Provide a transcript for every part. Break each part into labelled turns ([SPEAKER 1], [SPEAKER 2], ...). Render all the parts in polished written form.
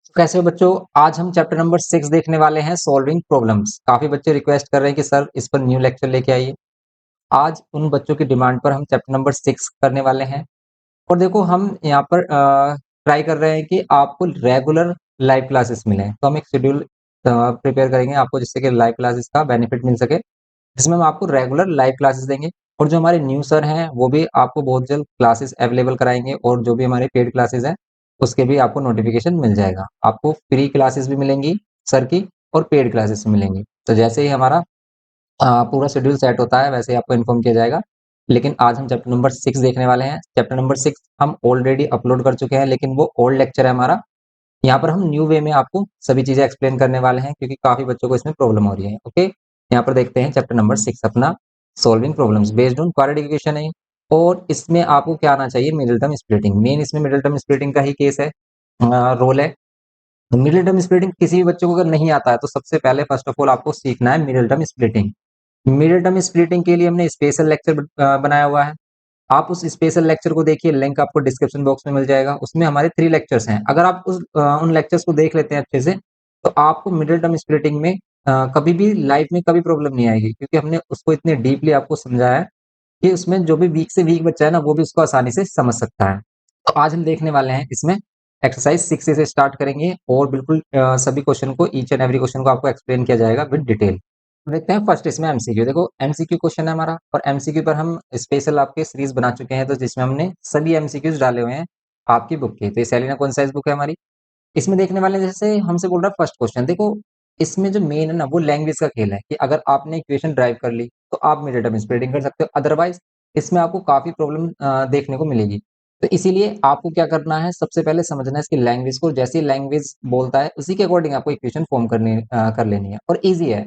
[SPEAKER 1] कैसे हो बच्चों। आज हम चैप्टर नंबर 6 देखने वाले हैं, सॉल्विंग प्रॉब्लम्स। काफी बच्चे रिक्वेस्ट कर रहे हैं कि सर इस पर न्यू लेक्चर लेके आइए। आज उन बच्चों की डिमांड पर हम चैप्टर नंबर 6 करने वाले हैं। और देखो, हम यहाँ पर ट्राई कर रहे हैं कि आपको रेगुलर लाइव क्लासेस मिलें। तो हम एक शेड्यूल प्रिपेयर करेंगे आपको, जिससे कि लाइव क्लासेस का बेनिफिट मिल सके, जिसमें हम आपको रेगुलर लाइव क्लासेस देंगे। और जो हमारे न्यू सर हैं वो भी आपको बहुत जल्द क्लासेस अवेलेबल कराएंगे, और जो भी हमारे पेड क्लासेस हैं उसके भी आपको नोटिफिकेशन मिल जाएगा। आपको फ्री क्लासेस भी मिलेंगी सर की, और पेड क्लासेस भी मिलेंगी। तो जैसे ही हमारा पूरा शेड्यूल सेट होता है वैसे ही आपको इन्फॉर्म किया जाएगा। लेकिन आज हम चैप्टर नंबर 6 देखने वाले हैं। चैप्टर नंबर 6 हम ऑलरेडी अपलोड कर चुके हैं, लेकिन वो ओल्ड लेक्चर है हमारा। यहाँ पर हम न्यू वे में आपको सभी चीजें एक्सप्लेन करने वाले हैं, क्योंकि काफी बच्चों को इसमें प्रॉब्लम हो रही है। ओके, यहाँ पर देखते हैं चैप्टर नंबर 6 अपना, solving problems based on quadratic equation है। और इसमें आपको क्या आना चाहिए? Middle term splitting. मेन इसमें मिडिल टर्म स्प्लिटिंग का ही केस है, रोल है। मिडिल टर्म स्प्लिटिंग किसी भी बच्चों को अगर नहीं आता है तो सबसे पहले फर्स्ट ऑफ ऑल आपको सीखना है middle term splitting. Middle term splitting के लिए हमने स्पेशल लेक्चर बनाया हुआ है। आप उस स्पेशल लेक्चर को देखिए, लिंक आपको डिस्क्रिप्शन बॉक्स में मिल जाएगा। उसमें हमारे 3 लेक्चर्स हैं। अगर आप उन लेक्चर्स को देख लेते हैं अच्छे से, तो आपको मिडिल टर्म स्प्लिटिंग में कभी भी लाइफ में कभी प्रॉब्लम नहीं आएगी, क्योंकि हमने उसको इतने डीपली आपको समझाया है कि उसमें जो भी वीक से वीक बच्चा है ना, वो भी उसको आसानी से समझ सकता है। तो आज हम देखने वाले हैं इसमें एक्सरसाइज 6 से स्टार्ट करेंगे, और बिल्कुल सभी क्वेश्चन को, ईच एंड एवरी क्वेश्चन को आपको एक्सप्लेन किया जाएगा विद डिटेल। देखते हैं फर्स्ट इसमें एमसीक्यू। देखो, एमसीक्यू क्वेश्चन है हमारा, और एमसीक्यू पर हम स्पेशल आपके सीरीज बना चुके हैं, तो जिसमें हमने सभी एमसीक्यूज डाले हुए हैं आपकी बुक के। तो ये सेलिना कौन साइज बुक है हमारी। इसमें देखने वाले, जैसे हमसे बोल रहा है फर्स्ट क्वेश्चन, देखो इसमें जो मेन है ना वो लैंग्वेज का खेल है, कि अगर आपने इक्वेशन ड्राइव कर ली तो आप मिडिल टर्म स्प्लिटिंग कर सकते हो, अदरवाइज इसमें आपको काफी प्रॉब्लम देखने को मिलेगी। तो इसीलिए आपको क्या करना है, सबसे पहले समझना है इसकी लैंग्वेज को। जैसी लैंग्वेज बोलता है उसी के अकॉर्डिंग आपको इक्वेशन फॉर्म कर लेनी है, और ईजी है।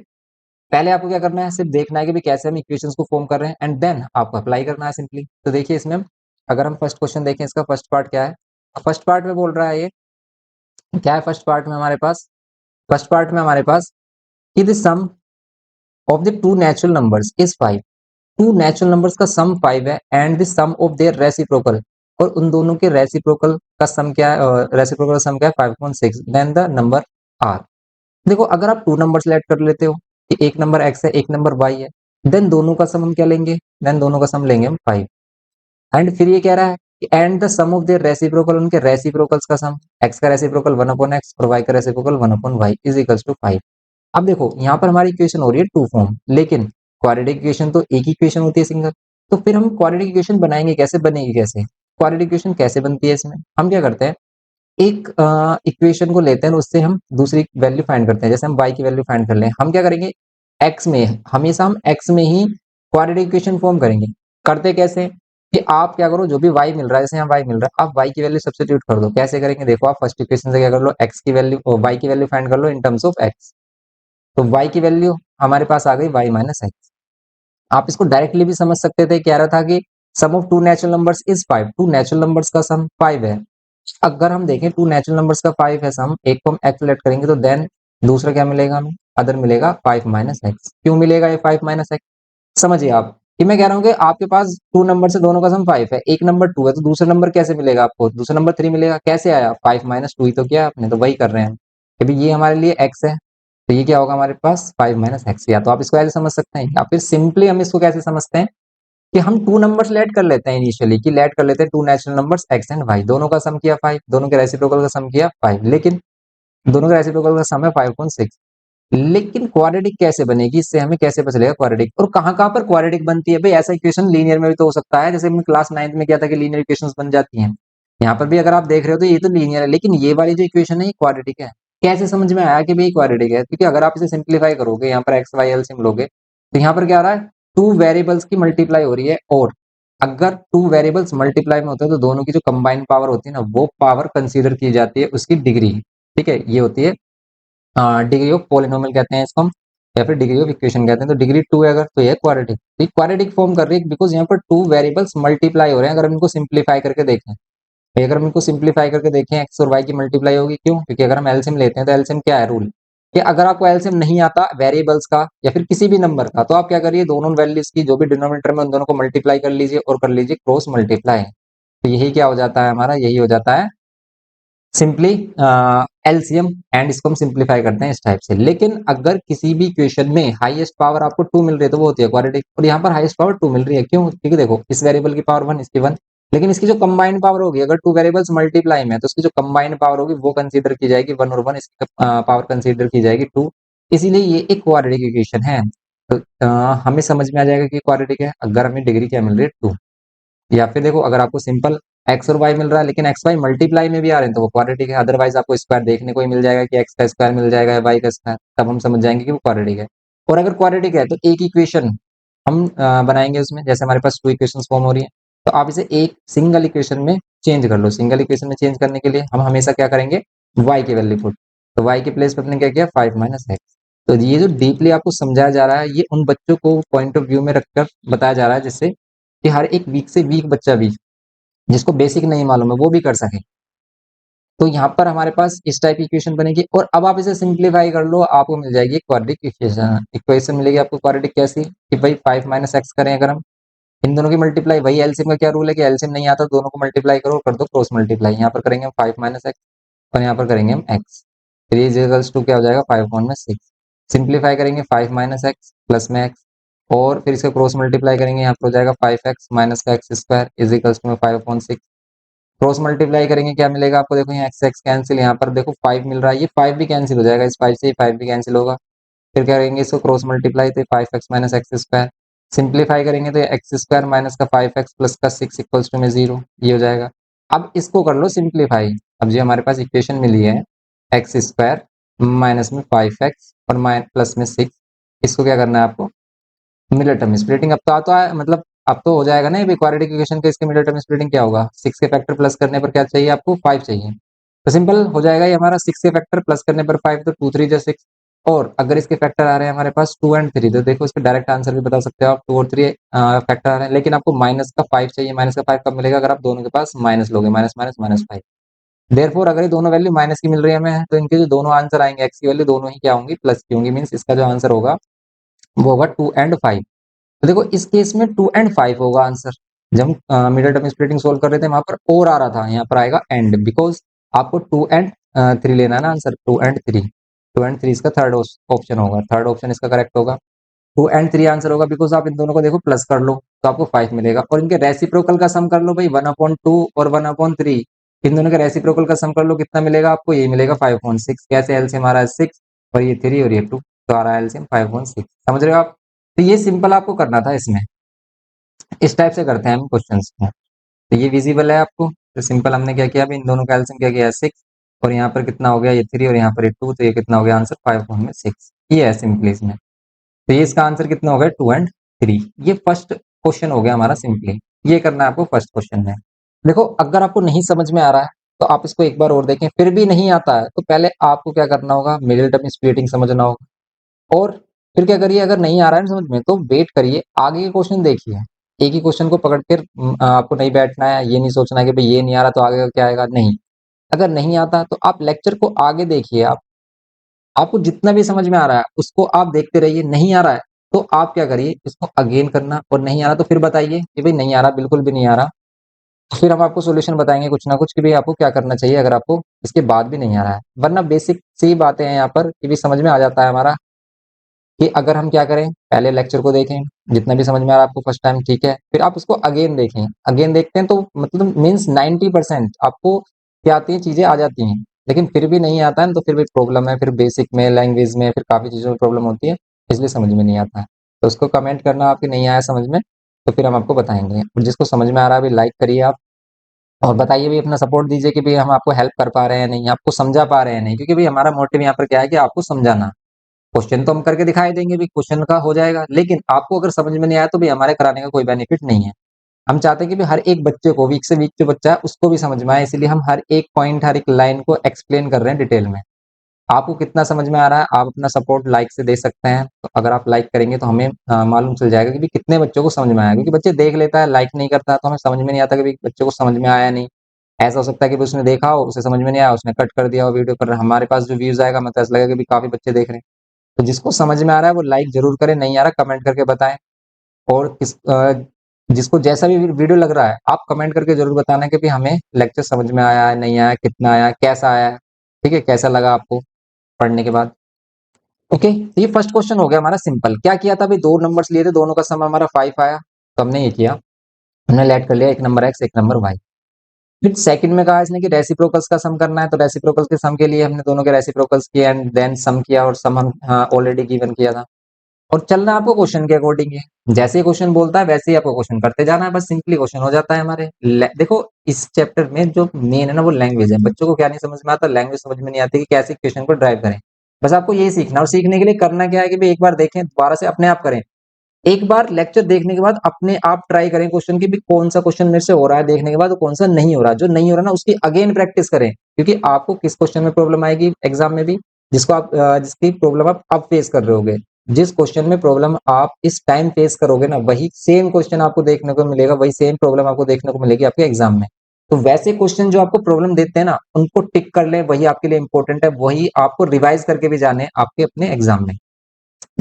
[SPEAKER 1] पहले आपको क्या करना है, सिर्फ देखना है कि भाई कैसे हम इक्वेशंस को फॉर्म कर रहे हैं, एंड देन आपको अप्लाई करना है सिंपली। तो देखिए इसमें अगर हम फर्स्ट क्वेश्चन देखें, इसका फर्स्ट पार्ट क्या है। फर्स्ट पार्ट में बोल रहा है ये क्या है, फर्स्ट पार्ट में हमारे पास, फर्स्ट पार्ट में हमारे पास कि the sum of the two natural numbers is 5। Two natural numbers का सम 5 है, and the sum of their reciprocal, और उन दोनों के रेसिप्रोकल का सम क्या है, रेसिप्रोकल का सम क्या है, 5.6, देन द नंबर आर। देखो, अगर आप टू नंबर सेलेक्ट कर लेते हो कि एक नंबर एक्स है एक नंबर वाई है, देन दोनों का सम हम क्या लेंगे, देन दोनों का सम लेंगे हम 5। एंड फिर ये कह रहा है कि and the sum of their reciprocal, उनके रेसिप्रोकल्स का सम, एक्स का रेसिप्रोकल 1/x और वाई का reciprocal 1/y is equals to 5। अब देखो यहाँ पर हमारी इक्वेशन हो रही है टू फॉर्म, लेकिन क्वाड्रेटिक इक्वेशन तो एक ही इक्वेशन होती है, सिंगल। तो फिर हम क्वाड्रेटिक इक्वेशन बनाएंगे कैसे, बनेगी कैसे? क्वाड्रेटिक इक्वेशन कैसे बनती है, इसमें हम क्या करते हैं, एक इक्वेशन को लेते हैं, उससे हम दूसरी वैल्यू फाइंड करते हैं। जैसे हम y की वैल्यू फाइंड कर लें, हम क्या करेंगे, x में, हमेशा हम x में ही क्वाड्रेटिक इक्वेशन फॉर्म करेंगे। करते कैसे, कि आप क्या करो, जो भी y मिल रहा है, जैसे यहाँ y मिल रहा है, आप y की वैल्यू सब्स्टिट्यूट कर दो। कैसे करेंगे, देखो आप फर्स्ट इक्वेशन से क्या कर लो, x की वैल्यू, y की वैल्यू फाइंड कर लो इन टर्म्स ऑफ x। तो y की वैल्यू हमारे पास आ गई y माइनस एक्स। आप इसको डायरेक्टली भी समझ सकते थे, कह रहा था कि sum of two natural numbers is 5। Two natural numbers का सम 5 है। अगर हम देखें टू नेचुरल नंबर्स का 5 है सम, एक को हम एक्स सेलेक्ट करेंगे तो देन दूसरा क्या मिलेगा हमें, अदर मिलेगा 5 माइनस एक्स। क्यों मिलेगा ये 5 माइनस एक्स, समझिए आप कि मैं कह रहा हूँ कि आपके पास टू नंबर से दोनों का सम 5 है, एक नंबर 2 है, तो दूसरा नंबर कैसे मिलेगा आपको, दूसरा नंबर 3 मिलेगा। कैसे आया, 5 माइनस 2 ही तो किया आपने, तो वही कर रहे हैं हम। अभी ये हमारे लिए एक्स है, तो ये क्या होगा हमारे पास 5 माइनस एक्स। या तो आप इसको ऐसे समझ सकते हैं, या फिर सिंपली हम इसको कैसे समझते हैं कि हम टू नंबर्स लेट कर लेते हैं इनिशियली, कि लेट कर लेते हैं two natural numbers x and y, दोनों का सम किया 5, दोनों के रेसिप्रोकल का सम किया 5, लेकिन दोनों के रेसिप्रोकल का सम है 5.6। लेकिन क्वाड्रेटिक कैसे बनेगी, इससे हमें कैसे पता चलेगा क्वाड्रेटिक, और कहाँ पर क्वाड्रेटिक बनती है भाई। ऐसा इक्वेशन लीनियर में भी तो हो सकता है, जैसे हमने क्लास 9th में किया था कि लीनियर इक्वेशंस बन जाती हैं। यहाँ पर भी अगर आप देख रहे हो तो ये तो लीनियर है, लेकिन ये वाली जो इक्वेशन है ये क्वाड्रेटिक है। कैसे समझ में आया कि भाई क्वाड्रेटिक है, क्योंकि अगर आप इसे सिंप्लीफाई करोगे, यहाँ पर एक्स वाई एलसीएम लोगे, तो यहाँ पर क्या आ रहा है, टू वेरिएबल्स की मल्टीप्लाई हो रही है, और अगर टू वेरिएबल्स मल्टीप्लाई में होते हैं तो दोनों की जो कंबाइंड पावर होती है ना, वो पावर कंसीडर की जाती है उसकी डिग्री। ठीक है, ये होती है डिग्री ऑफ पॉलिनोमियल कहते हैं इसको हम, या फिर डिग्री ऑफ इक्वेशन कहते हैं। तो डिग्री 2 है अगर, तो ये क्वाड्रेटिक, तो क्वाड्रेटिक फॉर्म कर रही है बिकॉज यहाँ पर टू वेरिएबल्स मल्टीप्लाई हो रहे हैं। अगर हम इनको सिंप्लीफाई करके देखें, अगर हम इनको सिंप्लीफाई करके देखें, एक्स और वाई की मल्टीप्लाई होगी, क्यों, क्योंकि अगर हम एलसीएम लेते हैं तो एलसीएम क्या है, रूल, कि अगर आपको एलसीएम नहीं आता वेरिएबल्स का या फिर किसी भी नंबर का, तो आप क्या करिए, दोनों वैल्यूज की जो भी डिनोमिनेटर में उन दोनों को मल्टीप्लाई कर लीजिए, और कर लीजिए क्रॉस मल्टीप्लाई। तो यही क्या हो जाता है हमारा, यही हो जाता है सिंपली एलसीएम एंड इसको हम सिंप्लीफाई करते हैं इस टाइप से। लेकिन अगर किसी भी इक्वेशन में हाईएस्ट पावर आपको 2 मिल रही है तो वो होती है क्वाड्रेटिक, और यहाँ पर हाईएस्ट पावर 2 मिल रही है, क्यों? क्योंकि देखो इस वेरिएबल की पावर 1, इसकी 1, लेकिन इसकी जो कंबाइंड पावर होगी, अगर 2 वेरिएबल्स मल्टीप्लाई में है तो उसकी जो कंबाइंड पावर होगी वो कंसीडर की जाएगी 1 और 1, इसकी पावर कंसीडर की जाएगी 2। इसीलिए ये एक क्वाड्रेटिक इक्वेशन है। तो हमें समझ में आ जाएगा कि क्वाड्रेटिक है अगर हमें डिग्री क्या मिल रही है 2। या फिर देखो अगर आपको सिंपल एक्स और वाई मिल रहा है लेकिन एक्स वाई मल्टीप्लाई में भी आ रहे हैं तो वो क्वाड्रेटिक है, अदरवाइज आपको स्क्वायर देखने को ही मिल जाएगा कि एक्स का स्क्वायर मिल जाएगा या वाई का स्क्वायर, तब हम समझ जाएंगे कि वो क्वाड्रेटिक है। और अगर क्वाड्रेटिक है तो एक इक्वेशन हम बनाएंगे उसमें, जैसे हमारे पास 2 इक्वेशंस फॉर्म हो रही है तो आप इसे एक सिंगल इक्वेशन में चेंज कर लो। सिंगल इक्वेशन में चेंज करने के लिए हम हमेशा क्या करेंगे, वाई की वैल्यू पुट, तो वाई के प्लेस पर हमने क्या किया 5 माइनस एक्स। तो ये जो डीपली आपको समझाया जा रहा है ये उन बच्चों को पॉइंट ऑफ व्यू में रखकर बताया जा रहा है जिससे कि हर एक वीक से वीक बच्चा भी जिसको बेसिक नहीं मालूम है वो भी कर सके। तो यहाँ पर हमारे पास इस टाइप की इक्वेशन बनेगी और अब आप इसे सिंप्लीफाई कर लो, आपको मिल जाएगी क्वाड्रेटिक इक्वेशन। इक्वेशन मिलेगी आपको क्वाड्रेटिक कैसी, कि भाई 5 माइनस एक्स करें अगर हम, इन दोनों की मल्टीप्लाई, वही एलसीएम का क्या रूल है कि एलसीएम नहीं आता दोनों को मल्टीप्लाई करो, कर दो क्रॉस मल्टीप्लाई। यहाँ पर करेंगे हम 5 माइनस एक्स और यहाँ पर करेंगे हम एक्स, फिर ये इक्वल्स टू क्या हो जाएगा 5 वन में 6। सिंप्लीफाई करेंगे 5 माइनस एक्स प्लस में एक्स और फिर इसका क्रॉस मल्टीप्लाई करेंगे, यहाँ पर हो जाएगा 5x माइनस का x square is equals to 5/6। Cross multiply करेंगे क्या मिलेगा आपको, देखो यहाँ एक्स एक्स कैंसिल, यहाँ पर देखो 5 मिल रहा है, ये 5 भी कैंसिल हो जाएगा, इस 5 से 5 भी कैंसिल होगा। फिर क्या करेंगे इसको क्रॉस मल्टीप्लाई, तो 5x minus x square, simplify करेंगे तो एक्स स्क्वायर माइनस का 5x प्लस का 6 इक्वल्स टू में 0, ये हो जाएगा। अब इसको कर लो सिंप्लीफाई, अब जो हमारे पास इक्वेशन मिली है एक्स स्क्वायर माइनस में 5x और प्लस में 6, इसको क्या करना है आपको मिडिल टर्म स्प्लिटिंग। अब तो आता है, मतलब अब तो हो जाएगा ना ये क्वाड्रेटिक इक्वेशन का, इसके मिडिल टर्म स्प्लिटिंग क्या होगा, 6 के फैक्टर प्लस करने पर क्या चाहिए आपको 5 चाहिए, तो सिंपल हो जाएगा ये हमारा 6 के फैक्टर प्लस करने पर 5, तो 2 3 जा 6। और अगर इसके फैक्टर आ रहे हैं हमारे पास 2 एंड 3, तो देखो इसका डायरेक्ट आंसर भी बता सकते हो आप, 2 और 3 फैक्टर आ रहे हैं, लेकिन आपको माइनस का 5 चाहिए। माइनस का 5 कब मिलेगा, अगर आप दोनों के पास माइनस लोगे, माइनस माइनस माइनस 5। देयरफॉर अगर ये दोनों वैल्यू माइनस की मिल रही है हमें, तो इनके जो दोनों आंसर आएंगे एक्स की वैल्यू दोनों ही क्या होंगी प्लस की होंगी, मीन्स इसका जो आंसर होगा वो होगा 2 एंड 5। तो देखो इस केस में 2 एंड 5 होगा आंसर। जब हम मिडिल टर्म स्प्लिटिंग सोल्व कर रहे थे वहां पर और आ रहा था, यहाँ पर आएगा एंड, बिकॉज आपको 2 एंड 3 लेना है ना आंसर, 2 एंड 3, 2 एंड 3 इसका थर्ड ऑप्शन होगा, थर्ड ऑप्शन इसका करेक्ट होगा। 2 एंड 3 आंसर होगा, बिकॉज आप इन दोनों को देखो प्लस कर लो तो आपको 5 मिलेगा, और इनके रेसिप्रोकल का सम कर लो भाई, 1/2 और 1/3, इन दोनों के रेसिप्रोकल का सम कर लो, कितना मिलेगा आपको, ये मिलेगा 5/6। कैसे, एलसीएम आ रहा है 6 और ये 3 और ये 2, तो आ रहा है एलसीएम 5/6। समझ रहे हो आप? तो ये सिंपल आपको करना था इसमें, इस टाइप से करते हैं हम क्वेश्चंस को। तो ये विजिबल है आपको, तो सिंपल हमने क्या किया, अभी इन दोनों का एलसीएम क्या किया 6 और यहाँ पर कितना हो गया ये 3 और यहाँ पर ये 2, तो ये कितना हो गया आंसर 5/6, ये है सिंपली इसमें। तो ये इसका आंसर कितना हो गया 2 एंड 3। ये फर्स्ट क्वेश्चन हो गया हमारा सिंपली, ये करना है आपको फर्स्ट क्वेश्चन में। देखो अगर आपको नहीं समझ में आ रहा है तो आप इसको एक बार और देखें, फिर भी नहीं आता है तो पहले आपको क्या करना होगा, मिडिल टर्म स्प्लिटिंग समझना होगा, और फिर क्या करिए, अगर नहीं आ रहा है ना समझ में तो वेट करिए, आगे के क्वेश्चन देखिए। एक ही क्वेश्चन को पकड़ कर आपको नहीं बैठना है, ये नहीं सोचना है कि भाई ये नहीं आ रहा तो आगे का क्या आएगा, नहीं। अगर नहीं आता तो आप लेक्चर को आगे देखिए, आप आपको जितना भी समझ में आ रहा है उसको आप देखते रहिए, नहीं आ रहा है तो आप क्या करिए इसको अगेन करना, और नहीं आ रहा तो फिर बताइए कि भाई नहीं आ रहा, बिल्कुल भी नहीं आ रहा, तो फिर हम आपको सॉल्यूशन बताएंगे कुछ ना कुछ कि भाई आपको क्या करना चाहिए अगर आपको इसके बाद भी नहीं आ रहा है। वरना बेसिक सी बातें हैं यहाँ पर कि भी समझ में आ जाता है हमारा, कि अगर हम क्या करें पहले लेक्चर को देखें, जितना भी समझ में आ रहा है आपको फर्स्ट टाइम, ठीक है, फिर आप उसको अगेन देखें, अगेन देखते हैं तो मतलब मीन्स 90% आपको क्या आती है चीजें आ जाती हैं, लेकिन फिर भी नहीं आता है तो फिर भी प्रॉब्लम है, फिर बेसिक में लैंग्वेज में फिर काफी चीजों में प्रॉब्लम होती है, इसलिए समझ में नहीं आता है। तो उसको कमेंट करना आपके नहीं आया समझ में, तो फिर हम आपको बताएंगे, और जिसको समझ में आ रहा है अभी लाइक करिए आप, और बताइए भी, अपना सपोर्ट दीजिए कि भाई हम आपको हेल्प कर पा रहे हैं नहीं, आपको समझा पा रहे हैं नहीं, क्योंकि भाई हमारा मोटिव यहाँ पर क्या है कि आपको समझाना। क्वेश्चन तो हम करके दिखाई देंगे भी, क्वेश्चन का हो जाएगा, लेकिन आपको अगर समझ में नहीं आया तो भी हमारे कराने का कोई बेनिफिट नहीं है। हम चाहते हैं कि भी हर एक बच्चे को, वीक से वीक जो बच्चा है उसको भी समझ में आए, इसलिए हम हर एक पॉइंट हर एक लाइन को एक्सप्लेन कर रहे हैं डिटेल में। आपको कितना समझ में आ रहा है आप अपना सपोर्ट लाइक से दे सकते हैं, तो अगर आप लाइक करेंगे तो हमें मालूम चल जाएगा कि भी कितने बच्चों को समझ में आया, क्योंकि बच्चे देख लेता है लाइक नहीं करता तो हमें समझ में नहीं आता कि भी बच्चे को समझ में आया नहीं। ऐसा हो सकता है कि भी उसने देखा हो, उसे समझ में नहीं आया, उसने कट कर दिया हो वीडियो पर, हमारे पास जो व्यूज आएगा मतलब ऐसा लगेगा कि भी काफी बच्चे देख रहे हैं। तो जिसको समझ में आ रहा है वो लाइक जरूर करें, नहीं आ रहा कमेंट करके बताएं। और किस जिसको जैसा भी वीडियो लग रहा है आप कमेंट करके जरूर बताना कि भी हमें लेक्चर समझ में आया है, नहीं आया, कितना आया, कैसा आया है, ठीक है, कैसा लगा आपको पढ़ने के बाद। ओके, तो ये फर्स्ट क्वेश्चन हो गया हमारा सिंपल। क्या किया था भाई, दो नंबर्स लिए थे, दोनों का सम हमारा 5 आया, तो हमने ये किया, हमने लेट कर लिया एक नंबर एक्स एक नंबर वाई। फिर सेकंड में कहा इसने कि रेसिप्रोकल्स का सम करना है, तो रेसिप्रोकल्स के सम के लिए हमने दोनों के रेसिप्रोकल्स किए एंड देन सम किया, और सम हम ऑलरेडी गिवन किया था। और चलना आपको क्वेश्चन के अकॉर्डिंग है, जैसे ही क्वेश्चन बोलता है वैसे ही आपको क्वेश्चन करते जाना है, बस सिंपली क्वेश्चन हो जाता है हमारे। देखो इस चैप्टर में जो मेन है ना वो लैंग्वेज है। बच्चों को क्या नहीं समझ में आता, लैंग्वेज समझ में नहीं आती कि कैसे क्वेश्चन को ड्राइव करें। बस आपको यही सीखना, और सीखने के लिए करना क्या है कि भाई एक बार देखें, दोबारा से अपने आप करें। एक बार लेक्चर देखने के बाद अपने आप ट्राई करें क्वेश्चन की भी, कौन सा क्वेश्चन मेरे से हो रहा है देखने के बाद, कौन सा नहीं हो रहा। जो नहीं हो रहा ना उसकी अगेन प्रैक्टिस करें, क्योंकि आपको किस क्वेश्चन में प्रॉब्लम आएगी एग्जाम में भी, जिसको आप जिसकी प्रॉब्लम आप अब फेस कर रहे होगे, जिस क्वेश्चन में प्रॉब्लम आप इस टाइम फेस करोगे ना, वही सेम क्वेश्चन आपको देखने को मिलेगा, वही सेम प्रॉब्लम आपको देखने को मिलेगी आपके एग्जाम में। तो वैसे क्वेश्चन जो आपको प्रॉब्लम देते हैं ना, उनको टिक कर लें, वही आपके लिए इंपॉर्टेंट है, वही आपको रिवाइज करके भी जाने आपके अपने एग्जाम में।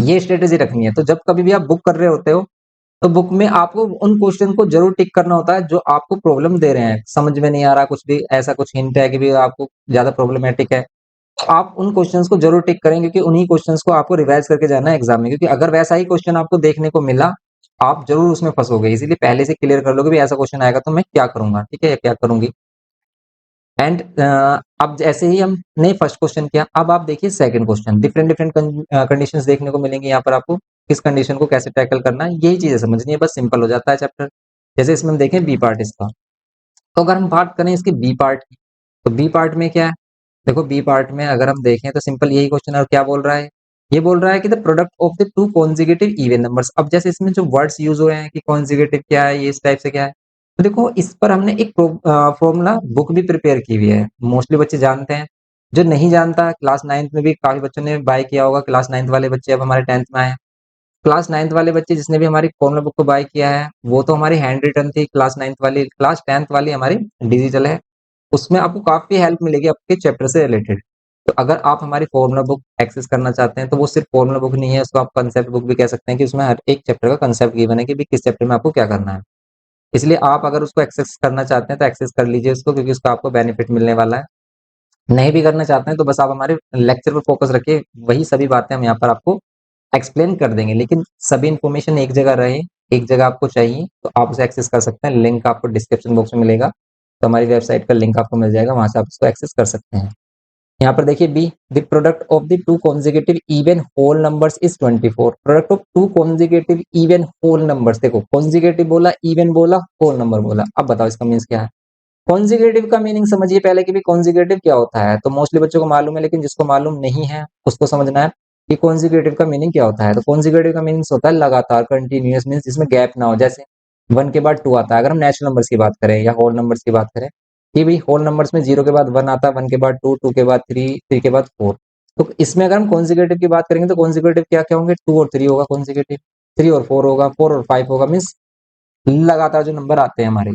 [SPEAKER 1] ये स्ट्रेटेजी रखनी है। तो जब कभी भी आप बुक कर रहे होते हो, तो बुक में आपको उन क्वेश्चन को जरूर टिक करना होता है जो आपको प्रॉब्लम दे रहे हैं, समझ में नहीं आ रहा कुछ भी, ऐसा कुछ हिंट है कि भी आपको ज्यादा प्रॉब्लमेटिक है, तो आप उन क्वेश्चंस को जरूर टिक करें, क्योंकि उन्हीं क्वेश्चंस को आपको रिवाइज करके जाना है एग्जाम में। क्योंकि अगर वैसा ही क्वेश्चन आपको देखने को मिला, आप जरूर उसमें फंसोगे, इसीलिए पहले से क्लियर कर लो कि भी ऐसा क्वेश्चन आएगा तो मैं क्या करूंगा, ठीक है, या क्या करूंगी। एंड अब जैसे ही हमने फर्स्ट क्वेश्चन किया, अब आप देखिए second question. Different different conditions देखने को मिलेंगी यहाँ पर आपको, किस कंडीशन को कैसे टैकल करना है, यही चीजें समझनी है, बस सिंपल हो जाता है चैप्टर। जैसे इसमें हम देखें बी पार्ट इसका, तो अगर हम बात करें इसकी बी पार्ट की, तो बी पार्ट में क्या है, देखो बी पार्ट में अगर हम देखें तो सिंपल यही क्वेश्चन है, और क्या बोल रहा है, ये बोल रहा है कि the product of the two consecutive even numbers. अब जैसे इसमें जो वर्ड्स यूज हुए हैं कि कॉन्जिगेटिव क्या है, ये इस टाइप से क्या है, तो देखो इस पर हमने एक फॉर्मूला बुक भी प्रिपेयर की हुई है, मोस्टली बच्चे जानते हैं। जो नहीं जानता, क्लास नाइन्थ में भी काफी बच्चों ने बाय किया होगा, क्लास नाइन्थ वाले बच्चे अब हमारे टेंथ में आए हैं। क्लास नाइन्थ वाले बच्चे जिसने भी हमारी फॉर्मूला बुक को बाय किया है, वो तो हमारी हैंड रिटन थी, क्लास नाइन्थ वाली, क्लास टेंथ वाली हमारी डिजिटल है। उसमें आपको काफी हेल्प मिलेगी आपके चैप्टर से रिलेटेड। तो अगर आप हमारी फॉर्मूला बुक एक्सेस करना चाहते हैं, तो वो सिर्फ फॉर्मूला बुक नहीं है, उसको आप कंसेप्ट बुक भी कह सकते हैं, कि उसमें हर एक चैप्टर का कंसेप्ट गिवन है कि भी किस चैप्टर में आपको क्या करना है। इसलिए आप अगर उसको एक्सेस करना चाहते हैं तो एक्सेस कर लीजिए उसको, क्योंकि उसका आपको बेनिफिट मिलने वाला है। नहीं भी करना चाहते हैं तो बस आप हमारे लेक्चर पर फोकस रखिए, वही सभी बातें हम यहाँ पर आपको एक्सप्लेन कर देंगे, लेकिन सभी इन्फॉर्मेशन एक जगह रहे, एक जगह आपको चाहिए, तो आप उसे एक्सेस कर सकते हैं। लिंक आपको डिस्क्रिप्शन बॉक्स में मिलेगा, तो हमारी वेबसाइट का लिंक आपको मिल जाएगा, वहां से आप इसको एक्सेस कर सकते हैं। यहाँ पर देखिए B, the product of the two consecutive even whole numbers is 24। Product of two consecutive even whole numbers, देखो कॉन्जिगेटिव बोला, इवन बोला, होल नंबर बोला, अब बताओ इसका मीन्स क्या है। कॉन्जिगेटिव का मीनिंग समझिए पहले कि भी कॉन्जिगेटिव क्या होता है, तो मोस्टली बच्चों को मालूम है, लेकिन जिसको मालूम नहीं है उसको समझना है कि कॉन्जिगेटिव का मीनिंग क्या होता है। तो कॉन्जिगेटिव का मीनिंग होता है लगातार, कंटिन्यूअस, मीन्स जिसमें गैप ना हो। जैसे वन के बाद टू आता है, अगर हम नेचुरल नंबर्स की बात करें या होल नंबर्स की बात करें, कि भाई होल नंबर्स में जीरो के बाद वन आता है, वन के बाद टू, टू के बाद थ्री, थ्री के बाद फोर। तो इसमें अगर हम कॉन्जिगेटिव की बात करेंगे, तो कॉन्जिगेटिव क्या क्या होंगे, टू और थ्री होगा कॉन्जिगेटिव, थ्री और फोर होगा, फोर और फाइव होगा, मीन्स लगातार जो नंबर आते हैं हमारे,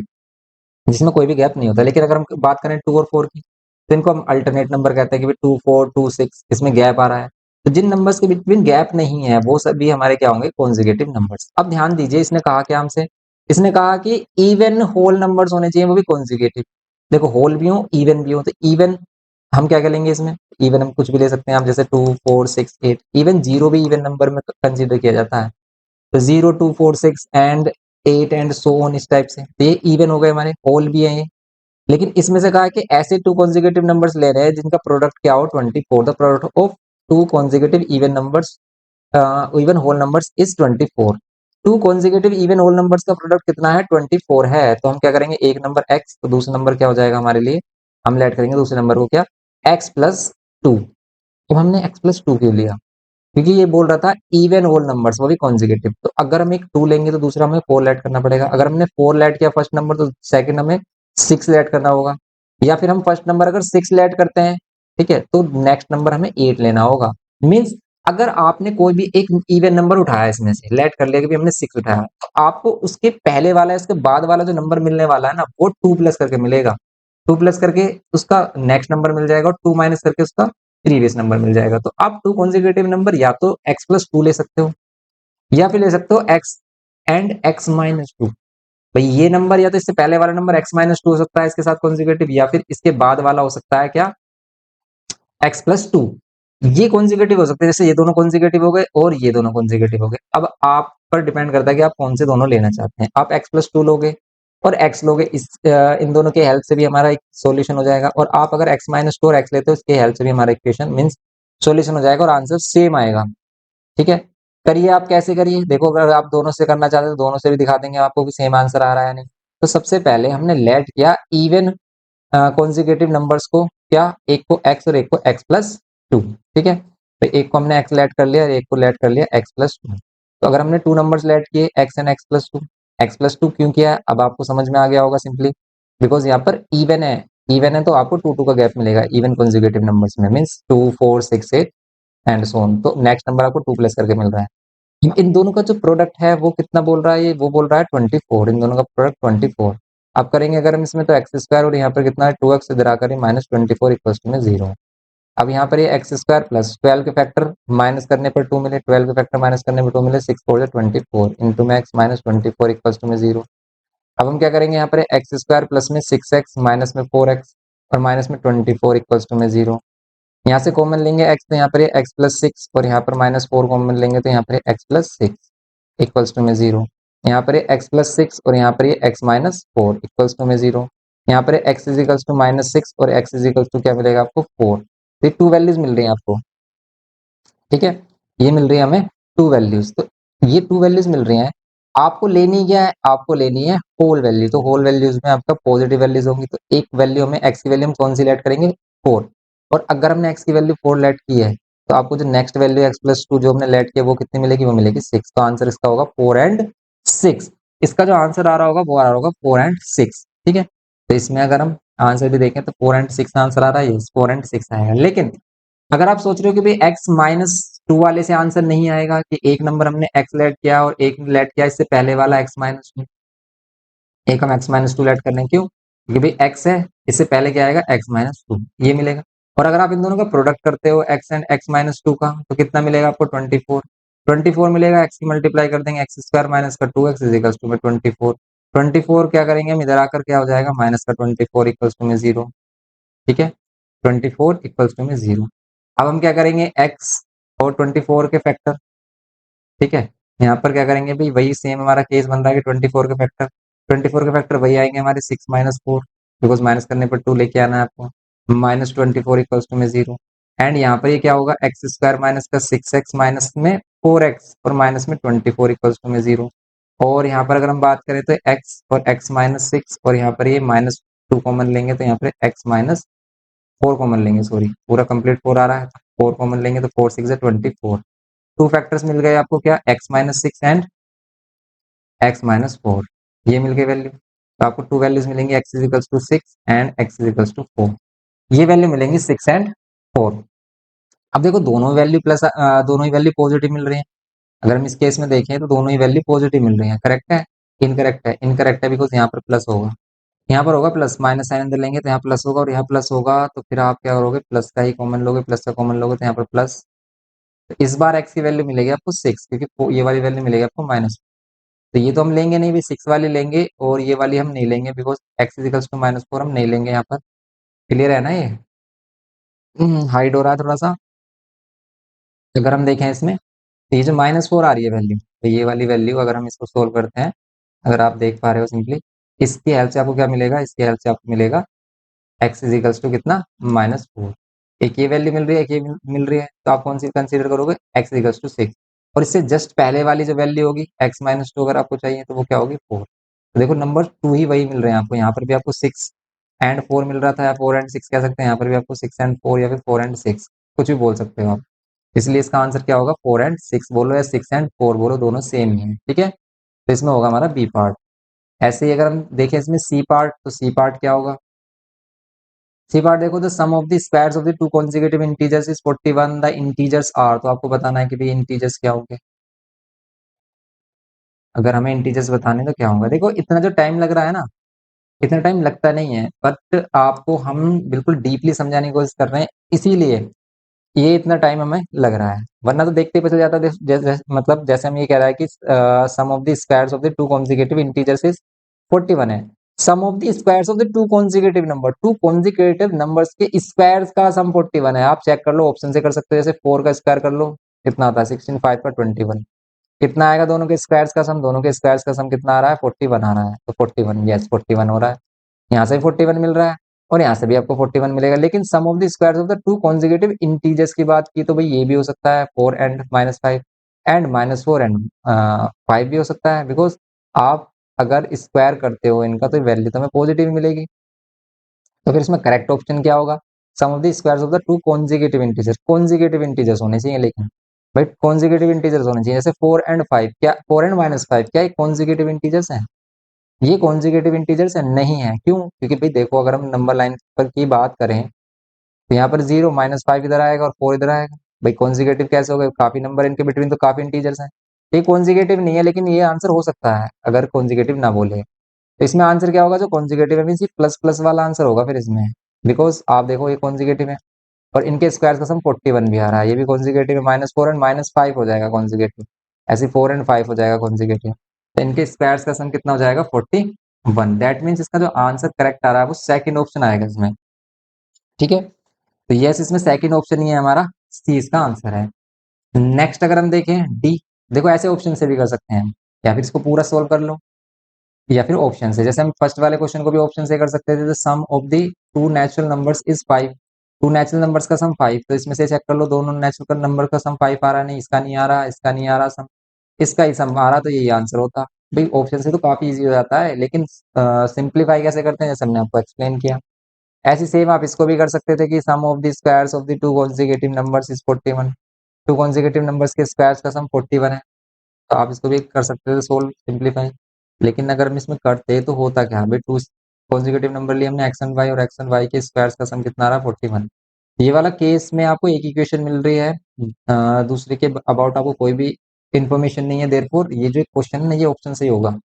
[SPEAKER 1] जिसमें कोई भी गैप नहीं होता। लेकिन अगर हम बात करें टू और फोर की, तो इनको हम अल्टरनेट नंबर कहते हैं कि टू फोर टू सिक्स, इसमें गैप आ रहा है। तो जिन नंबर्स के बिटवीन गैप नहीं है वो सभी हमारे क्या होंगे, कॉन्जिगेटिव नंबर्स। अब ध्यान दीजिए, इसने कहा क्या हमसे, इसने कहा कि इवन होल नंबर्स होने चाहिए, वो भी कॉन्जिगेटिव। देखो होल भी हो इवन भी हो, तो इवन हम क्या करेंगे इसमें, इवन हम कुछ भी ले सकते हैं, आप जैसे two four six eight, even zero भी इवन नंबर में कंसिडर किया जाता है। तो zero two four six and eight and so on, इस टाइप से, तो ये इवन हो गए हमारे, होल भी है ये। लेकिन इसमें से कहा कि ऐसे टू कॉन्जिगेटिव नंबर्स ले रहे हैं जिनका प्रोडक्ट क्या हो 24, the product of two consecutive even numbers, even whole numbers is 24। Two consecutive even whole numbers का प्रोडक्ट कितना है, 24 है। तो हम क्या करेंगे, एक नंबर एक्स, तो दूसरा नंबर क्या हो जाएगा हमारे लिए, हम लेट करेंगे दूसरे नंबर को क्या, एक्स प्लस टू। तो हमने एक्स प्लस टू क्यों लिया, क्योंकि ये बोल रहा था इवन होल नंबर्स वो भी कॉन्जिगेटिव। तो अगर हम एक टू लेंगे तो दूसरा हमें फोर ऐड करना पड़ेगा, अगर हमने फोर ऐड किया फर्स्ट नंबर, तो सेकंड हमें सिक्स ऐड करना होगा, या फिर हम फर्स्ट नंबर अगर सिक्स ऐड करते हैं, ठीक है, तो नेक्स्ट नंबर हमें एट लेना होगा। मीन्स अगर आपने कोई भी एक इवन नंबर उठाया, इसमें से लेट कर लिया कि भी हमने सिक्स उठाया, तो आपको उसके पहले वाला उसके बाद वाला जो नंबर मिलने वाला है ना, वो टू प्लस करके मिलेगा। टू प्लस करके उसका नेक्स्ट नंबर मिल जाएगा, और टू माइनस करके उसका प्रीवियस नंबर मिल जाएगा। तो आप टू कॉन्जिक्यूटिव नंबर या तो एक्स प्लस टू ले सकते हो, या फिर ले सकते हो x and x minus two. भाई ये नंबर या तो इससे पहले वाला नंबर x-2 हो सकता है इसके साथ कॉन्जिक्यूटिव, या फिर इसके बाद वाला हो सकता है क्या, x+2। ये कॉन्जिक्यूटिव हो सकते हैं, जैसे ये दोनों कॉन्जिक्यूटिव हो गए और ये दोनों कॉन्जिक्यूटिव हो गए। अब आप पर डिपेंड करता है कि आप कौन से दोनों लेना चाहते हैं। आप x+2 लोगे और x लोगे, इन दोनों के हेल्प से भी हमारा एक सॉल्यूशन हो जाएगा, और आप अगर x-2 और x लेते हो, इसके हेल्प से भी हमारा इक्वेशन मींस सॉल्यूशन हो जाएगा और आंसर सेम आएगा। ठीक है, करिए आप, कैसे करिए देखो, अगर आप दोनों से करना चाहते हो तो दोनों से भी दिखा देंगे आपको कि सेम आंसर आ रहा है नहीं। तो सबसे पहले हमने लेट किया इवन कॉन्जिक्यूटिव नंबर्स को, क्या, एक को x और एक को x+2। ठीक है, तो एक को हमने x लेट कर लिया और एक को लेट कर लिया x+2। तो अगर हमने टू नंबर्स लेट किए x एंड x+2, x+2 क्यों किया है अब आपको समझ में आ गया होगा, सिंपली बिकॉज यहाँ पर इवन है। इवन है तो आपको टू टू का गैप मिलेगा इवन कॉन्जिक्यूटिव नंबर्स में, मीन्स 2 4 6 8 एंड सो ऑन। तो नेक्स्ट नंबर आपको 2 प्लस करके मिल रहा है। इन दोनों का जो प्रोडक्ट है वो कितना बोल रहा है, ये वो बोल रहा है 24। इन दोनों का प्रोडक्ट 24। अब करेंगे अगर हम इसमें, तो एक्स स्क्वायर और यहाँ पर कितना है 2x इधर आकर -24 इक्वल्स टू में 0। अब यहाँ पर ये एक्स स्क्वायर प्लस 12 के फैक्टर माइनस करने पर 2 मिले, 12 के फैक्टर माइनस करने पर 2 मिले, 6 4 24 इंटू में एक्स -24 इक्वल्स टू में 0। अब हम क्या करेंगे, यहाँ पर एक्स स्क्वायर प्लस में 6x माइनस में 4x और माइनस में 24 इक्वल्स टू में 0। यहाँ से कॉमन लेंगे x, तो यहाँ पर x+6 और यहाँ पर -4 कॉमन लेंगे तो यहाँ पर x+6 इक्वल्स टू में 0। यहाँ पर x+6 और यहाँ पर x-4 इक्वल्स टू में 0। यहाँ पर x इजिकल्स टू -6 और x इजिकल्स टू क्या मिलेगा आपको 4। ये टू वैल्यूज मिल रही हैं आपको। ठीक है, ये मिल रही है हमें टू वैल्यूज। तो ये टू वैल्यूज मिल रही हैं, आपको लेनी क्या है, आपको लेनी है होल वैल्यू। तो होल वैल्यूज में आपका पॉजिटिव वैल्यूज होंगी, तो एक वैल्यू हमें x की वैल्यू हम कौन सी लेट करेंगे, 4। और अगर हमने x की वैल्यू 4 लेट की है तो आपको जो नेक्स्ट वैल्यू x+2 जो हमने लेट किया वो कितनी मिलेगी, वो मिलेगी 6। तो आंसर इसका होगा 4 एंड 6। इसका जो आंसर आ रहा होगा वो आ रहा होगा 4 एंड 6। ठीक है, तो इसमें अगर हम आंसर भी देखें तो 4 एंड 6 आंसर आ रहा है, 4 एंड 6 आएगा। लेकिन अगर आप सोच रहे हो कि भाई x-2 वाले से आंसर नहीं आएगा, कि एक नंबर हमने x लेट किया और एक लेट किया इससे पहले वाला x-2, एक हम x-2 लेट कर लें, क्यों, क्योंकि भाई x है, इससे पहले क्या आएगा x-2, ये मिलेगा। और अगर आप इन दोनों का प्रोडक्ट करते हो x एंड x-2 का, तो कितना मिलेगा आपको 24। 24 मिलेगा, x की मल्टीप्लाई कर देंगे, x स्क्वायर माइनस का 2x इजिकल्स टू में 24। 24 क्या करेंगे हम, इधर आकर क्या हो जाएगा, माइनस का 24 इक्वल्स टू में 0। ठीक है, 24 इक्वल्स टू में 0। अब हम क्या करेंगे, x और 24 के फैक्टर। ठीक है, यहाँ पर क्या करेंगे भाई, वही सेम हमारा केस बन रहा है कि 24 के फैक्टर, 24 के फैक्टर वही आएंगे हमारे 6 -4, बिकॉज माइनस करने पर 2 लेके आना है आपको, -24 इक्वल्स टू में 0। एंड यहाँ पर ये क्या होगा, एक्स स्क्वायर माइनस का 6x माइनस में 4x और माइनस में 24 इक्वल्स टू में 0। और यहाँ पर अगर हम बात करें तो x और x-6 और यहाँ पर ये -2 कॉमन लेंगे, तो यहाँ पर x-4 कॉमन लेंगे, सॉरी पूरा कंप्लीट 4 आ रहा है, 4 कॉमन लेंगे तो 4 6 24। टू फैक्टर्स मिल गए आपको, क्या, x-6 एंड x-4, ये मिल गए वैल्यू। तो आपको टू वैल्यूज मिलेंगी, x equals to 6 and x equals to 4। ये वैल्यू मिलेंगी 6 एंड 4। अब देखो दोनों वैल्यू प्लस, दोनों ही वैल्यू पॉजिटिव मिल रही है। अगर हम इस केस में देखें तो दोनों ही वैल्यू पॉजिटिव मिल रही है। करेक्ट है, इनकरेक्ट है, इनकरेक्ट है बिकॉज यहाँ पर प्लस होगा, यहाँ पर होगा प्लस, माइनस साइन अंदर लेंगे तो यहाँ प्लस होगा और यहाँ प्लस होगा, तो फिर आप क्या करोगे, प्लस का ही कॉमन लोगे, प्लस का कॉमन लोगे तो यहाँ पर प्लस। तो इस बार x की वैल्यू मिलेगी आपको 6, क्योंकि ये वाली वैल्यू मिलेगी आपको माइनस। तो ये तो हम लेंगे नहीं भी, 6 वाली लेंगे और ये वाली हम नहीं लेंगे, बिकॉज x इजिकल्स टू -4 हम नहीं लेंगे यहाँ पर। क्लियर है ना ये, हाइड हो रहा है थोड़ा सा। अगर हम देखें इसमें, तो ये जो -4 आ रही है वैल्यू, तो ये वाली वैल्यू अगर हम इसको सोल्व करते हैं, अगर आप देख पा रहे हो सिंपली, इसकी हेल्प से आपको क्या मिलेगा, इसकी हेल्प से आपको मिलेगा x इजिकल्स टू कितना, -4। एक ये वैल्यू मिल रही है, एक ये मिल रही है, तो आप कौन सी कंसीडर करोगे, x इजिकल्स टू 6। और इससे जस्ट पहले वाली जो वैल्यू होगी x-2 अगर आपको चाहिए तो वो क्या होगी 4। तो देखो नंबर टू ही वही मिल रहे हैं आपको, यहाँ पर भी आपको 6 एंड 4 मिल रहा था, या 4 एंड 6 कह सकते हैं, यहाँ पर भी आपको 6 एंड 4 या फिर 4 एंड 6 कुछ भी बोल सकते हो आप। इसलिए इसका आंसर क्या होगा, 4 एंड 6 बोलो या 6 एंड 4 बोलो, दोनों सेम ही है। ठीक है, तो इसमें होगा हमारा बी पार्ट। ऐसे ही अगर हम देखें इसमें सी पार्ट, तो सी पार्ट क्या होगा, सी पार्ट देखो, the sum of the squares of the two consecutive integers is 41, the integers are. तो आपको बताना है कि भाई इंटीजर्स क्या होंगे, अगर हमें इंटीजर्स बताने तो क्या होगा। देखो इतना जो टाइम लग रहा है ना, इतना टाइम लगता नहीं है, बट आपको हम बिल्कुल डीपली समझाने की कोशिश कर रहे हैं, इसीलिए ये इतना टाइम हमें लग रहा है। वरना तो देखते ही पता चल जाता है, मतलब जैसे हम ये कह रहा है कि sum of the squares of the two consecutive integers is 41 है। Sum of the squares of the two consecutive number, two consecutive numbers के स्क्वायर्स का सम 41 है। आप चेक कर लो, ऑप्शन से कर सकते हो। जैसे 4 का स्क्वायर कर लो, कितना आता है 16, 5 का 21, कितना आएगा दोनों के स्क्वायर्स का सम? दोनों के स्क्वायर्स का सम कितना आ रहा है? 41 आ रहा है। तो 41, यस 41 हो रहा है। यहाँ से भी 41 मिल रहा है और यहाँ से भी आपको 41 मिलेगा। लेकिन sum of the squares of the two consecutive integers की बात की तो भाई ये भी हो सकता है 4 एंड -5 एंड -4 एंड 5 भी हो सकता है। बिकॉज आप अगर स्क्वायर करते हो इनका तो वैल्यू तो हमें पॉजिटिव मिलेगी। तो फिर इसमें करेक्ट ऑप्शन क्या होगा? Sum of the squares of the two consecutive integers, consecutive integers होने चाहिए। लेकिन भाई कॉन्जिक्यूटिव इंटीजर्स होने चाहिए। जैसे 4 एंड 5, क्या 4 एंड -5 क्या कॉन्जिक्यूटिव इंटीजर्स हैं? ये कॉन्जिक्यूटिव इंटीजर्स है नहीं है। क्यों? क्योंकि भाई देखो, अगर हम नंबर लाइन पर की बात करें तो यहाँ पर 0 -5 इधर आएगा और 4 इधर आएगा। भाई कॉन्जिक्यूटिव कैसे हो गए? काफी नंबर इनके बिटवीन तो काफी इंटीजर्स हैं। ये कॉन्जिक्यूटिव नहीं है, लेकिन ये आंसर हो सकता है अगर कॉन्जिक्यूटिव ना बोले। तो इसमें आंसर क्या होगा? जो कॉन्जिक्यूटिव है मींस ये प्लस प्लस वाला आंसर होगा फिर इसमें। बिकॉज आप देखो ये कॉन्जिक्यूटिव है और इनके स्क्वायर का सम 41 भी आ रहा है। ये भी कॉन्जिक्यूटिव है, -4 एंड -5 हो जाएगा कॉन्जिक्यूटिव। ऐसे 4 एंड 5 हो जाएगा कॉन्जिक्यूटिव। तो इनके स्क्वायर्स का सम कितना हो जाएगा? 41। दैट मीन्स इसका जो आंसर करेक्ट आ रहा है वो सेकंड ऑप्शन आएगा इसमें। ठीक है, तो यस इसमें सेकंड ऑप्शन ही है हमारा, सी इसका आंसर है। नेक्स्ट अगर हम देखें डी, देखो ऐसे ऑप्शन से भी कर सकते हैं या फिर इसको पूरा सोल्व कर लो या फिर ऑप्शन से। जैसे हम फर्स्ट वाले क्वेश्चन को भी ऑप्शन से कर सकते थे। Sum of the two natural numbers is 5, two natural numbers का सम 5। तो इसमें से चेक कर लो, दोनों नेचुरल नंबर का सम 5 आ रहा है। नहीं, इसका नहीं आ रहा, इसका नहीं आ रहा सम, इसका ही सम आ रहा, तो यही आंसर होता। भाई ऑप्शन से तो काफी इजी हो जाता है, लेकिन सिंप्लीफाई कैसे करते हैं जैसे हमने आपको एक्सप्लेन किया। ऐसी सेम आप इसको भी कर सकते थे कि sum of the squares of the two consecutive numbers is 41, two consecutive numbers के स्क्वायर्स का सम 41 है। तो आप इसको भी कर सकते थे सोल्व, सिंप्लीफाई। लेकिन अगर हम इसमें करते तो होता क्या? भाई टू कॉन्जिक्यूटिव नंबर लिए हमने एक्स एंड वाई, और एक्स एंड वाई के स्क्वायर्स का सम कितना आ रहा है? 41। ये वाला केस में आपको एक इक्वेशन मिल रही है, दूसरे के अबाउट आपको कोई भी इंफॉर्मेशन नहीं है। देयरफॉर ये जो क्वेश्चन है ना, ये ऑप्शन से ही होगा।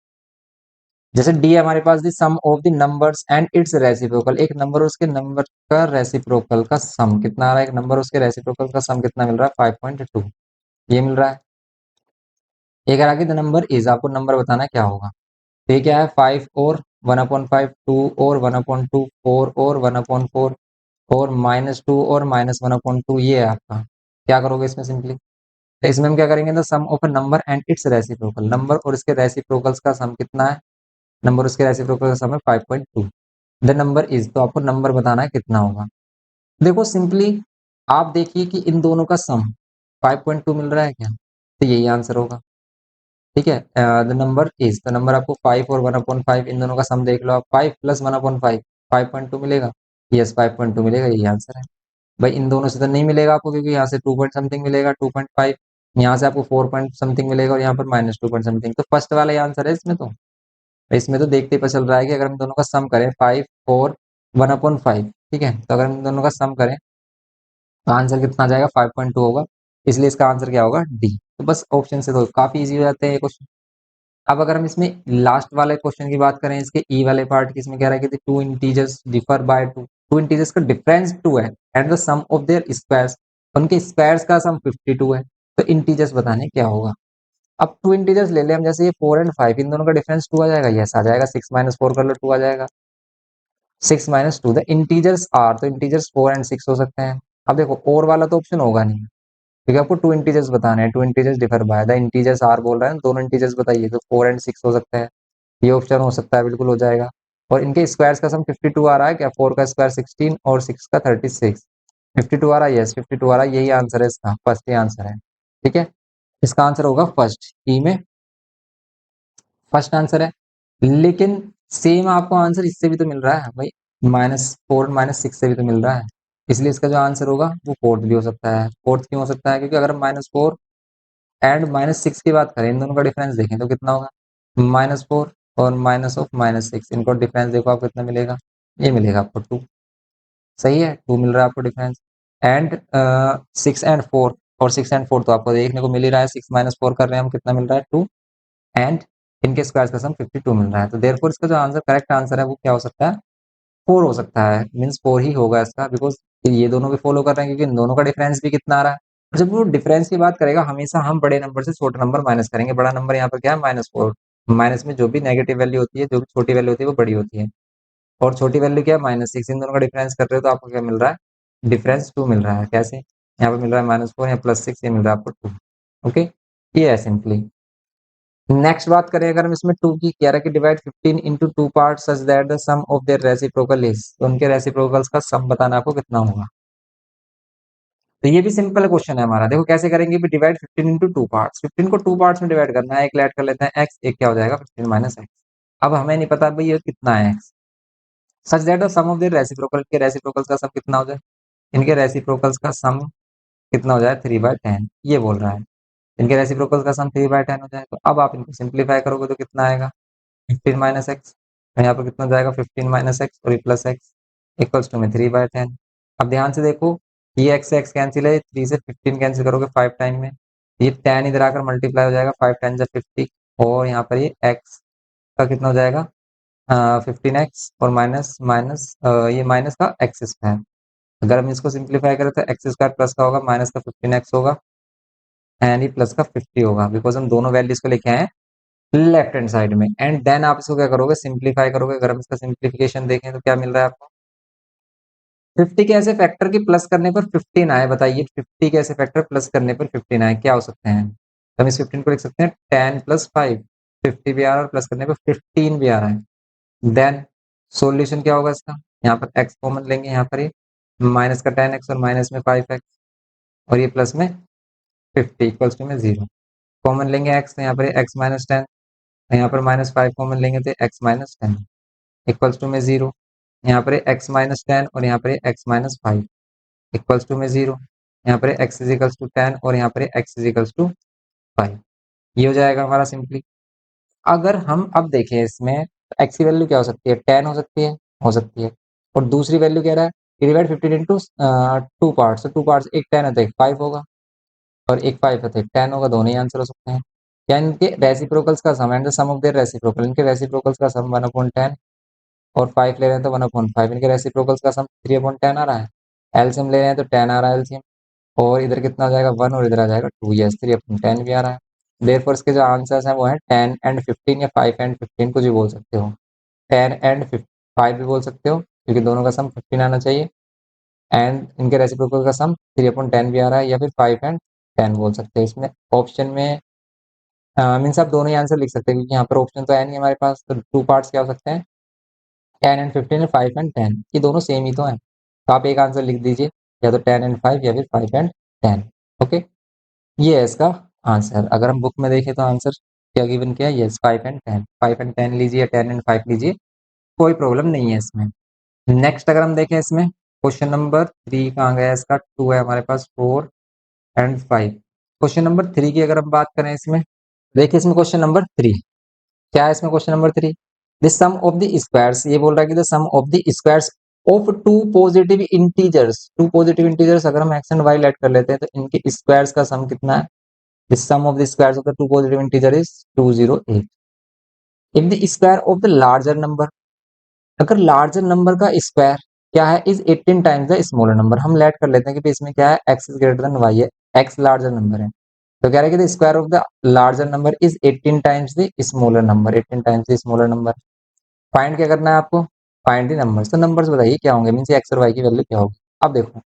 [SPEAKER 1] जैसे डी है हमारे पास, the sum of the numbers and its reciprocal, एक नंबर और उसके नंबर का रेसिप्रोकल का सम कितना आ रहा है? एक नंबर और उसके रेसिप्रोकल का सम कितना मिल रहा है? 5.2 ये मिल रहा है। एक आगे द नंबर इज, आपको नंबर बताना है क्या होगा। तो ये क्या है? 5 और 1/5, 2 और 1/2, 4 और 1/4 और -2 और -1/2, ये है आपका। क्या करोगे इसमें सिंपली? तो इसमें हम क्या करेंगे? The sum of a number and its reciprocal, number और इसके रेसिप्रोकल्स का सम कितना है? नंबर उसके रेसिप्रोकल का सम है 5.2। द नंबर इज, तो आपको नंबर बताना है कितना होगा। देखो सिंपली आप देखिए कि इन दोनों का सम 5.2 मिल रहा है क्या? तो यही आंसर होगा। ठीक है, द नंबर इज, तो नंबर आपको 5 और 1/5, इन दोनों का सम देख लो आप, 5 प्लस 1/5 5.2 मिलेगा। यस 5.2 मिलेगा, यही आंसर है। भाई इन दोनों से तो नहीं मिलेगा आपको, क्योंकि यहाँ से 2 पॉइंट समथिंग मिलेगा 2.5, यहाँ से आपको 4 पॉइंट समथिंग मिलेगा और यहाँ पर -2 पॉइंट समथिंग। तो फर्स्ट वाला ही आंसर है इसमें। तो इसमें तो देखते ही पता चल रहा है कि अगर हम दोनों का सम करें 5 और 1/5, ठीक है, तो अगर हम दोनों का सम करें तो आंसर कितना आ जाएगा? 5.2 होगा। इसलिए इसका आंसर क्या होगा? डी। तो बस ऑप्शन से तो काफी इजी हो जाते हैं ये क्वेश्चन। अब अगर हम इसमें लास्ट वाले क्वेश्चन की बात करें, इसके ई वाले पार्ट की, इसमें कह रहा है कि two integers differ by two, two integers का डिफरेंस 2 है and the sum of their squares, उनके स्क्वायर्स का सम 52 है। तो इंटीजर्स बताने क्या होगा। अब टू इंटीजर्स ले ले हम, जैसे ये 4 एंड 5, इन दोनों का डिफरेंस 2 आ जाएगा। यस आ जाएगा। 6 -4 कर लो, 2 आ जाएगा। 6 -2 द इंटीजर्स आर, तो इंटीजर्स 4 एंड 6 हो सकते हैं। अब देखो और वाला तो ऑप्शन होगा नहीं, क्योंकि आपको टू इंटीजर्स बताने हैं। Two integers differ by the integers are बोल रहा है, दोनों इंटीजर्स बताइए, तो 4 एंड 6 हो सकते हैं। ये ऑप्शन हो सकता है, बिल्कुल हो जाएगा। और इनके स्क्वायर्स का सम 52 आ रहा है क्या? 4 का स्क्वायर 16 और 6 का 36, 52 आ रहा है। यस 52 आ रहा है, यही आंसर है इसका, फर्स्ट ही आंसर है। ठीक है, इसका आंसर होगा फर्स्ट, ई में फर्स्ट आंसर है। लेकिन सेम आपको आंसर इससे भी तो मिल रहा है भाई, -4 -6 से भी तो मिल रहा है। इसलिए इसका जो आंसर होगा वो फोर्थ भी हो सकता है। फोर्थ क्यों हो सकता है? क्योंकि अगर हम -4 एंड -6 की बात करें, इन दोनों का डिफरेंस देखें तो कितना होगा? -4 और -6, इनको डिफरेंस देखो आप कितना मिलेगा? ये मिलेगा आपको 2। सही है, 2 मिल रहा है आपको डिफरेंस। एंड 6 एंड 4, और 6 एंड 4 तो आपको देखने को मिल ही रहा है। 6 -4 कर रहे हैं हम, कितना मिल रहा है? 2। एंड इनके स्क्वायर का सम 52 मिल रहा है। तो देयरफॉर इसका जो आंसर करेक्ट आंसर है वो क्या हो सकता है? 4 हो सकता है। मीन्स 4 ही होगा इसका, बिकॉज ये दोनों भी फॉलो कर रहे हैं, क्योंकि इन दोनों का डिफरेंस भी कितना आ रहा है। जब वो डिफरेंस की बात करेगा, हमेशा हम बड़े नंबर से छोटा नंबर माइनस करेंगे। बड़ा नंबर यहाँ पर क्या है? -4। माइनस में जो भी नेगेटिव वैल्यू होती है, जो भी छोटी वैल्यू होती है वो बड़ी होती है, और छोटी वैल्यू क्या है, -6। इन दोनों का डिफरेंस कर रहे हो तो आपको क्या मिल रहा है, डिफरेंस 2 मिल रहा है। कैसे, यहाँ पे मिल रहा है -4 या +6, ये मिल रहा है आपको 2। ओके, ये है सिंपली। नेक्स्ट बात करें अगर हम इसमें 2 की, कह रहा है कि divide 15 into 2 part such that the sum of their reciprocal is, तो उनके रेसिप्रोकल्स का सम बताना आपको कितना होगा। तो ये भी सिंपल क्वेश्चन है हमारा। देखो कैसे करेंगे, भी डिवाइड 15 इंटू 2 पार्ट्स, 15 को 2 पार्ट्स में डिवाइड करना है। एक ऐड कर लेते हैं x, एक क्या हो जाएगा 15 माइनस x। अब हमें नहीं पता भाई ये कितना है x, such that the sum of their reciprocal, के रेसिप्रोकल्स का सम कितना हो जाए, इनके रेसिप्रोकल्स का सम कितना हो जाए 3/10, ये बोल रहा है। इनके रेसिप्रोकल्स का सम 3/10 हो जाए, तो अब आप इनको सिंप्लीफाई करोगे तो कितना आएगा 15 माइनस एक्स, तो यहाँ पर कितना जाएगा 15 माइनस एक्स और ये प्लस एक्स इक्वल्स टू में 3/10। अब ध्यान से देखो, ये एक्स से एक्स कैंसिल है, 3 से 15 कैंसिल करोगे 5 टाइम में, ये 10 इधर आकर मल्टीप्लाई हो जाएगा, 5 10 जा 50, और यहाँ पर ये एक्स का कितना हो जाएगा 15x और माइनस माइनस ये माइनस का एक्स स्क्वायर। अगर हम इसको सिंप्लीफाई करें तो एक्स स्क्वायर प्लस का होगा, माइनस का 15x होगा, एंड ये प्लस का 50 होगा, बिकॉज हम दोनों वैल्यूज को लेके आए हैं लेफ्ट हैंड साइड में। एंड देन आप इसको क्या करोगे, सिंप्लीफाई करोगे। अगर हम इसका सिंप्लीफिकेशन देखें तो क्या मिल रहा है आपको, 50 के ऐसे फैक्टर की प्लस करने पर 15 आए, बताइए 50 के ऐसे फैक्टर प्लस करने पर 15 आए, क्या हो सकते हैं। तो हम इस 15 को लिख सकते हैं 10 प्लस 5, 50 भी आ रहा है और प्लस करने पर 15 भी आ रहा है। देन सॉल्यूशन क्या होगा इसका, यहाँ पर x कॉमन लेंगे, यहाँ पर ये माइनस का 10x और माइनस में 5x और ये प्लस में 50 इक्वल्स टू में 0। कॉमन लेंगे x, तो यहाँ पर x माइनस 10, यहाँ पर -5 कॉमन लेंगे तो x माइनस 10 इक्वल्स टू में 0। यहाँ पर x माइनस 10 और यहाँ पर x माइनस 5 इक्वल्स टू में 0। यहाँ पर x इज इक्वल्स टू 10 और यहाँ पर x इज इक्वल्स टू 5, ये हो जाएगा हमारा सिंपली। अगर हम अब देखें इसमें, x की वैल्यू क्या हो सकती है, 10 हो सकती है, और दूसरी वैल्यू कह रहा है डिवाइड 15 इंटू 2 पार्ट्स, तो 2 पार्ट्स, एक 10 है तो एक 5 होगा, और एक 5 है तो एक 10 होगा, दोनों ही आंसर हो सकते हैं। या इनके रेसिप्रोकल्स का sum and the sum of their reciprocal, इनके रेसिप्रोकल्स का सम 1/10 और 5 ले रहे हैं तो 1/5, इनके रेसिप्रोकल्स का सम 3/10 आ रहा है। एलसीएम ले रहे हैं तो 10 आ रहा है एलसीएम, और इधर कितना आ जाएगा 1 और इधर आ जाएगा 2, यस 3/10 भी आ रहा है। देयरफॉर इसके जो आंसर्स हैं वो है 10 एंड 15 या 5 एंड 15, कुछ भी बोल सकते हो। 10 एंड 5 भी बोल सकते हो क्योंकि दोनों का सम 15 आना चाहिए, एंड इनके रेसिप्रोकल का सम 3/10 भी आ रहा है, या फिर 5 एंड 10 बोल सकते हैं। इसमें ऑप्शन में मीन्स आप दोनों ही आंसर लिख सकते हैं क्योंकि यहाँ पर ऑप्शन तो है नहीं हमारे पास, तो 2 पार्ट्स क्या हो सकते हैं 10 एंड 15 या 5 एंड 10, ये दोनों सेम ही तो हैं, तो आप एक आंसर लिख दीजिए, या तो 10 एंड 5 या फिर 5 एंड 10। ओके, ये है इसका आंसर। अगर हम बुक में देखें तो आंसर क्या गिवन किया है, यस 5 एंड 10, 5 एंड 10 लीजिए या 10 एंड 5 लीजिए, कोई प्रॉब्लम नहीं है इसमें। नेक्स्ट अगर हम देखें इसमें, क्वेश्चन नंबर 3 कहाँ गया इसका, 2 है हमारे पास, 4 एंड 5। क्वेश्चन नंबर 3 की अगर हम बात करें इसमें, देखिए इसमें क्वेश्चन नंबर 3 क्या है, इसमें question number 3 the sum of the squares, ये बोल रहा है कि the sum of the squares of two positive integers, two positive integers अगर हम एक्स एंड वाई लेट कर लेते हैं तो इनके स्क्वायर्स का सम कितना है, the sum of the squares of the two positive integer is 208। If the square of the larger number, अगर लार्जर नंबर का स्क्वायर क्या है is 18 times the smaller number, हम लेट कर लेते हैं कि इसमें क्या है x is greater than y है, x लार्जर नंबर है, तो कह रहे हैं कि the square of the larger number is 18 times the smaller number, 18 times the smaller number. Find क्या करना है आपको, फाइंड द नंबर्स, तो नंबर्स बताइए क्या होंगे, मींस x और y की वैल्यू क्या होगी। अब देखो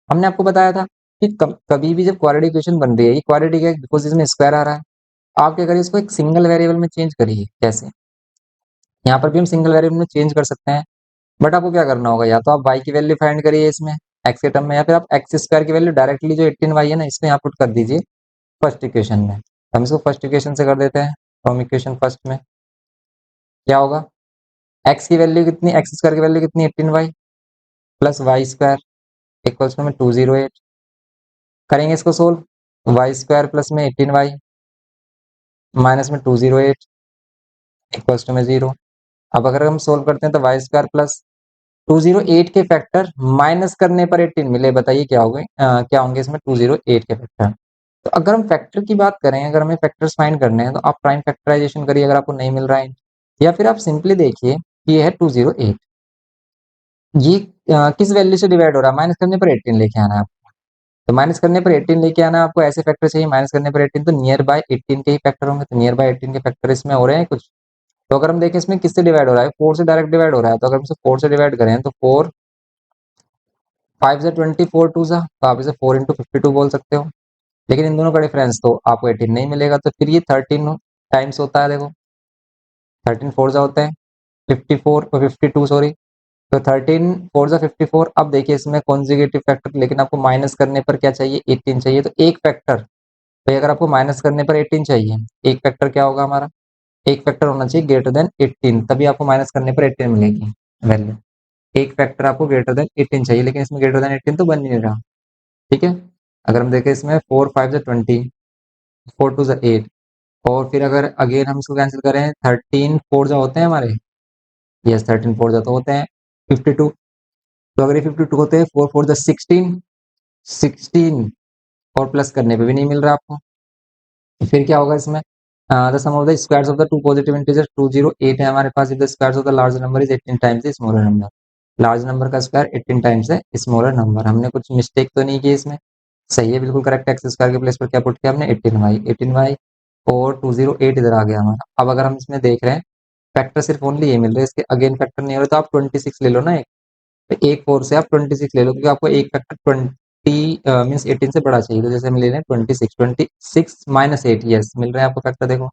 [SPEAKER 1] हमने आपको बताया था कि कभी भी जब क्वाड्रेटिक इक्वेशन बन रही है, ये क्वाड्रेटिक है बिकॉज इसमें स्क्वायर आ रहा है, आप क्या करिए इसको एक सिंगल वेरिएबल में चेंज करिए। कैसे, यहाँ पर भी हम सिंगल वेरिएबल में चेंज कर सकते हैं, बट आपको क्या करना होगा, या तो आप y की वैल्यू फाइंड करिए इसमें x के टर्म में, या फिर आप एक्स स्क्वायर की वैल्यू डायरेक्टली जो 18y है ना इसमें यहाँ पुट कर दीजिए फर्स्ट इक्वेशन में। हम इसको फर्स्ट इक्वेशन से कर देते हैं, फ्रॉम इक्वेशन फर्स्ट में क्या होगा, x की वैल्यू कितनी, एक्स स्क्वायर की वैल्यू कितनी 18y plus Y square equals में 208, करेंगे इसको सोल्व, वाई स्क्वायर प्लस में 18y माइनस में 208 इक्वल्स में 0। अब अगर हम सोल्व करते हैं तो वाई स्क्वायर प्लस 208 के फैक्टर माइनस करने पर 18 मिले, बताइए क्या होंगे, क्या होंगे इसमें 208 के फैक्टर। तो अगर हम फैक्टर की बात करें, अगर हमें फैक्टर्स फाइंड करने हैं तो आप प्राइम फैक्टराइजेशन करिए अगर आपको नहीं मिल रहा है, या फिर आप सिंपली देखिए कि ये है 208, ये किस वैल्यू से डिवाइड हो रहा है, माइनस करने पर 18 लेके आना है आपको। तो माइनस करने पर 18 लेके आना आपको, ऐसे फैक्टर चाहिए माइनस करने पर 18, तो नियर बाय 18 के ही फैक्टर होंगे, तो नियर बाय 18 के फैक्टर इसमें हो रहे हैं कुछ। तो अगर हम देखें इसमें किससे डिवाइड हो रहा है, 4 से डायरेक्ट डिवाइड हो रहा है, तो अगर हम इसे 4 से डिवाइड करें तो 4 5 से 20, 4 2 सा, तो आप इसे 4 इंटू 52 बोल सकते हो। लेकिन इन दोनों का डिफरेंस तो आपको 18 नहीं मिलेगा, तो फिर ये 13 टाइम्स होता है। देखो 13 फोर जा होते हैं 54 और 52 सॉरी, तो 13 फोर जा 54। अब देखिए इसमें कॉन्जुगेटिव फैक्टर, लेकिन आपको माइनस करने पर क्या चाहिए, 18 चाहिए, तो एक फैक्टर, तो अगर आपको माइनस करने पर 18 चाहिए, एक फैक्टर क्या होगा हमारा, एक फैक्टर होना चाहिए ग्रेटर देन 18, तभी आपको माइनस करने पर 18 मिलेगी वैल्यू। एक फैक्टर आपको ग्रेटर देन 18 चाहिए, लेकिन इसमें ग्रेटर देन 18 तो बन नहीं रहा। ठीक है, अगर हम देखें इसमें 4 5 जा 20, 4 2 जा 8, और फिर अगर अगेन हम इसको कैंसिल करें, 13 4 जा होते हैं हमारे, यस 13 4 जा तो होते हैं 52, तो अगर ये 52 होते हैं 4 4 जा 16, 16 और प्लस करने पे भी नहीं मिल रहा आपको, तो फिर क्या होगा इसमें, the sum of the squares of the two positive integers 208 है हमारे पास, if the squares of the large number is 18 times the smaller number, large number का स्क्वायर 18 टाइम्स है स्मॉलर नंबर। हमने कुछ मिस्टेक तो नहीं की इसमें, सही है बिल्कुल करेक्ट, एक्स स्क्वायर के प्लेस पर क्या पुट किया हमने, 18y, 18y और 208 इधर आ गया हमारा। अब अगर हम इसमें देख रहे हैं फैक्टर सिर्फ ओनली ये मिल रहे हैं, इसके अगेन फैक्टर नहीं हो रहे, तो आप 26 ले लो ना, एक तो एक 4 से आप 26 ले लो, क्योंकि आपको एक फैक्टर 20 मीन्स 18 से बड़ा चाहिए, तो जैसे हम ले रहे हैं 26 माइनस 8, यस मिल रहा है आपको फैक्टर, देखो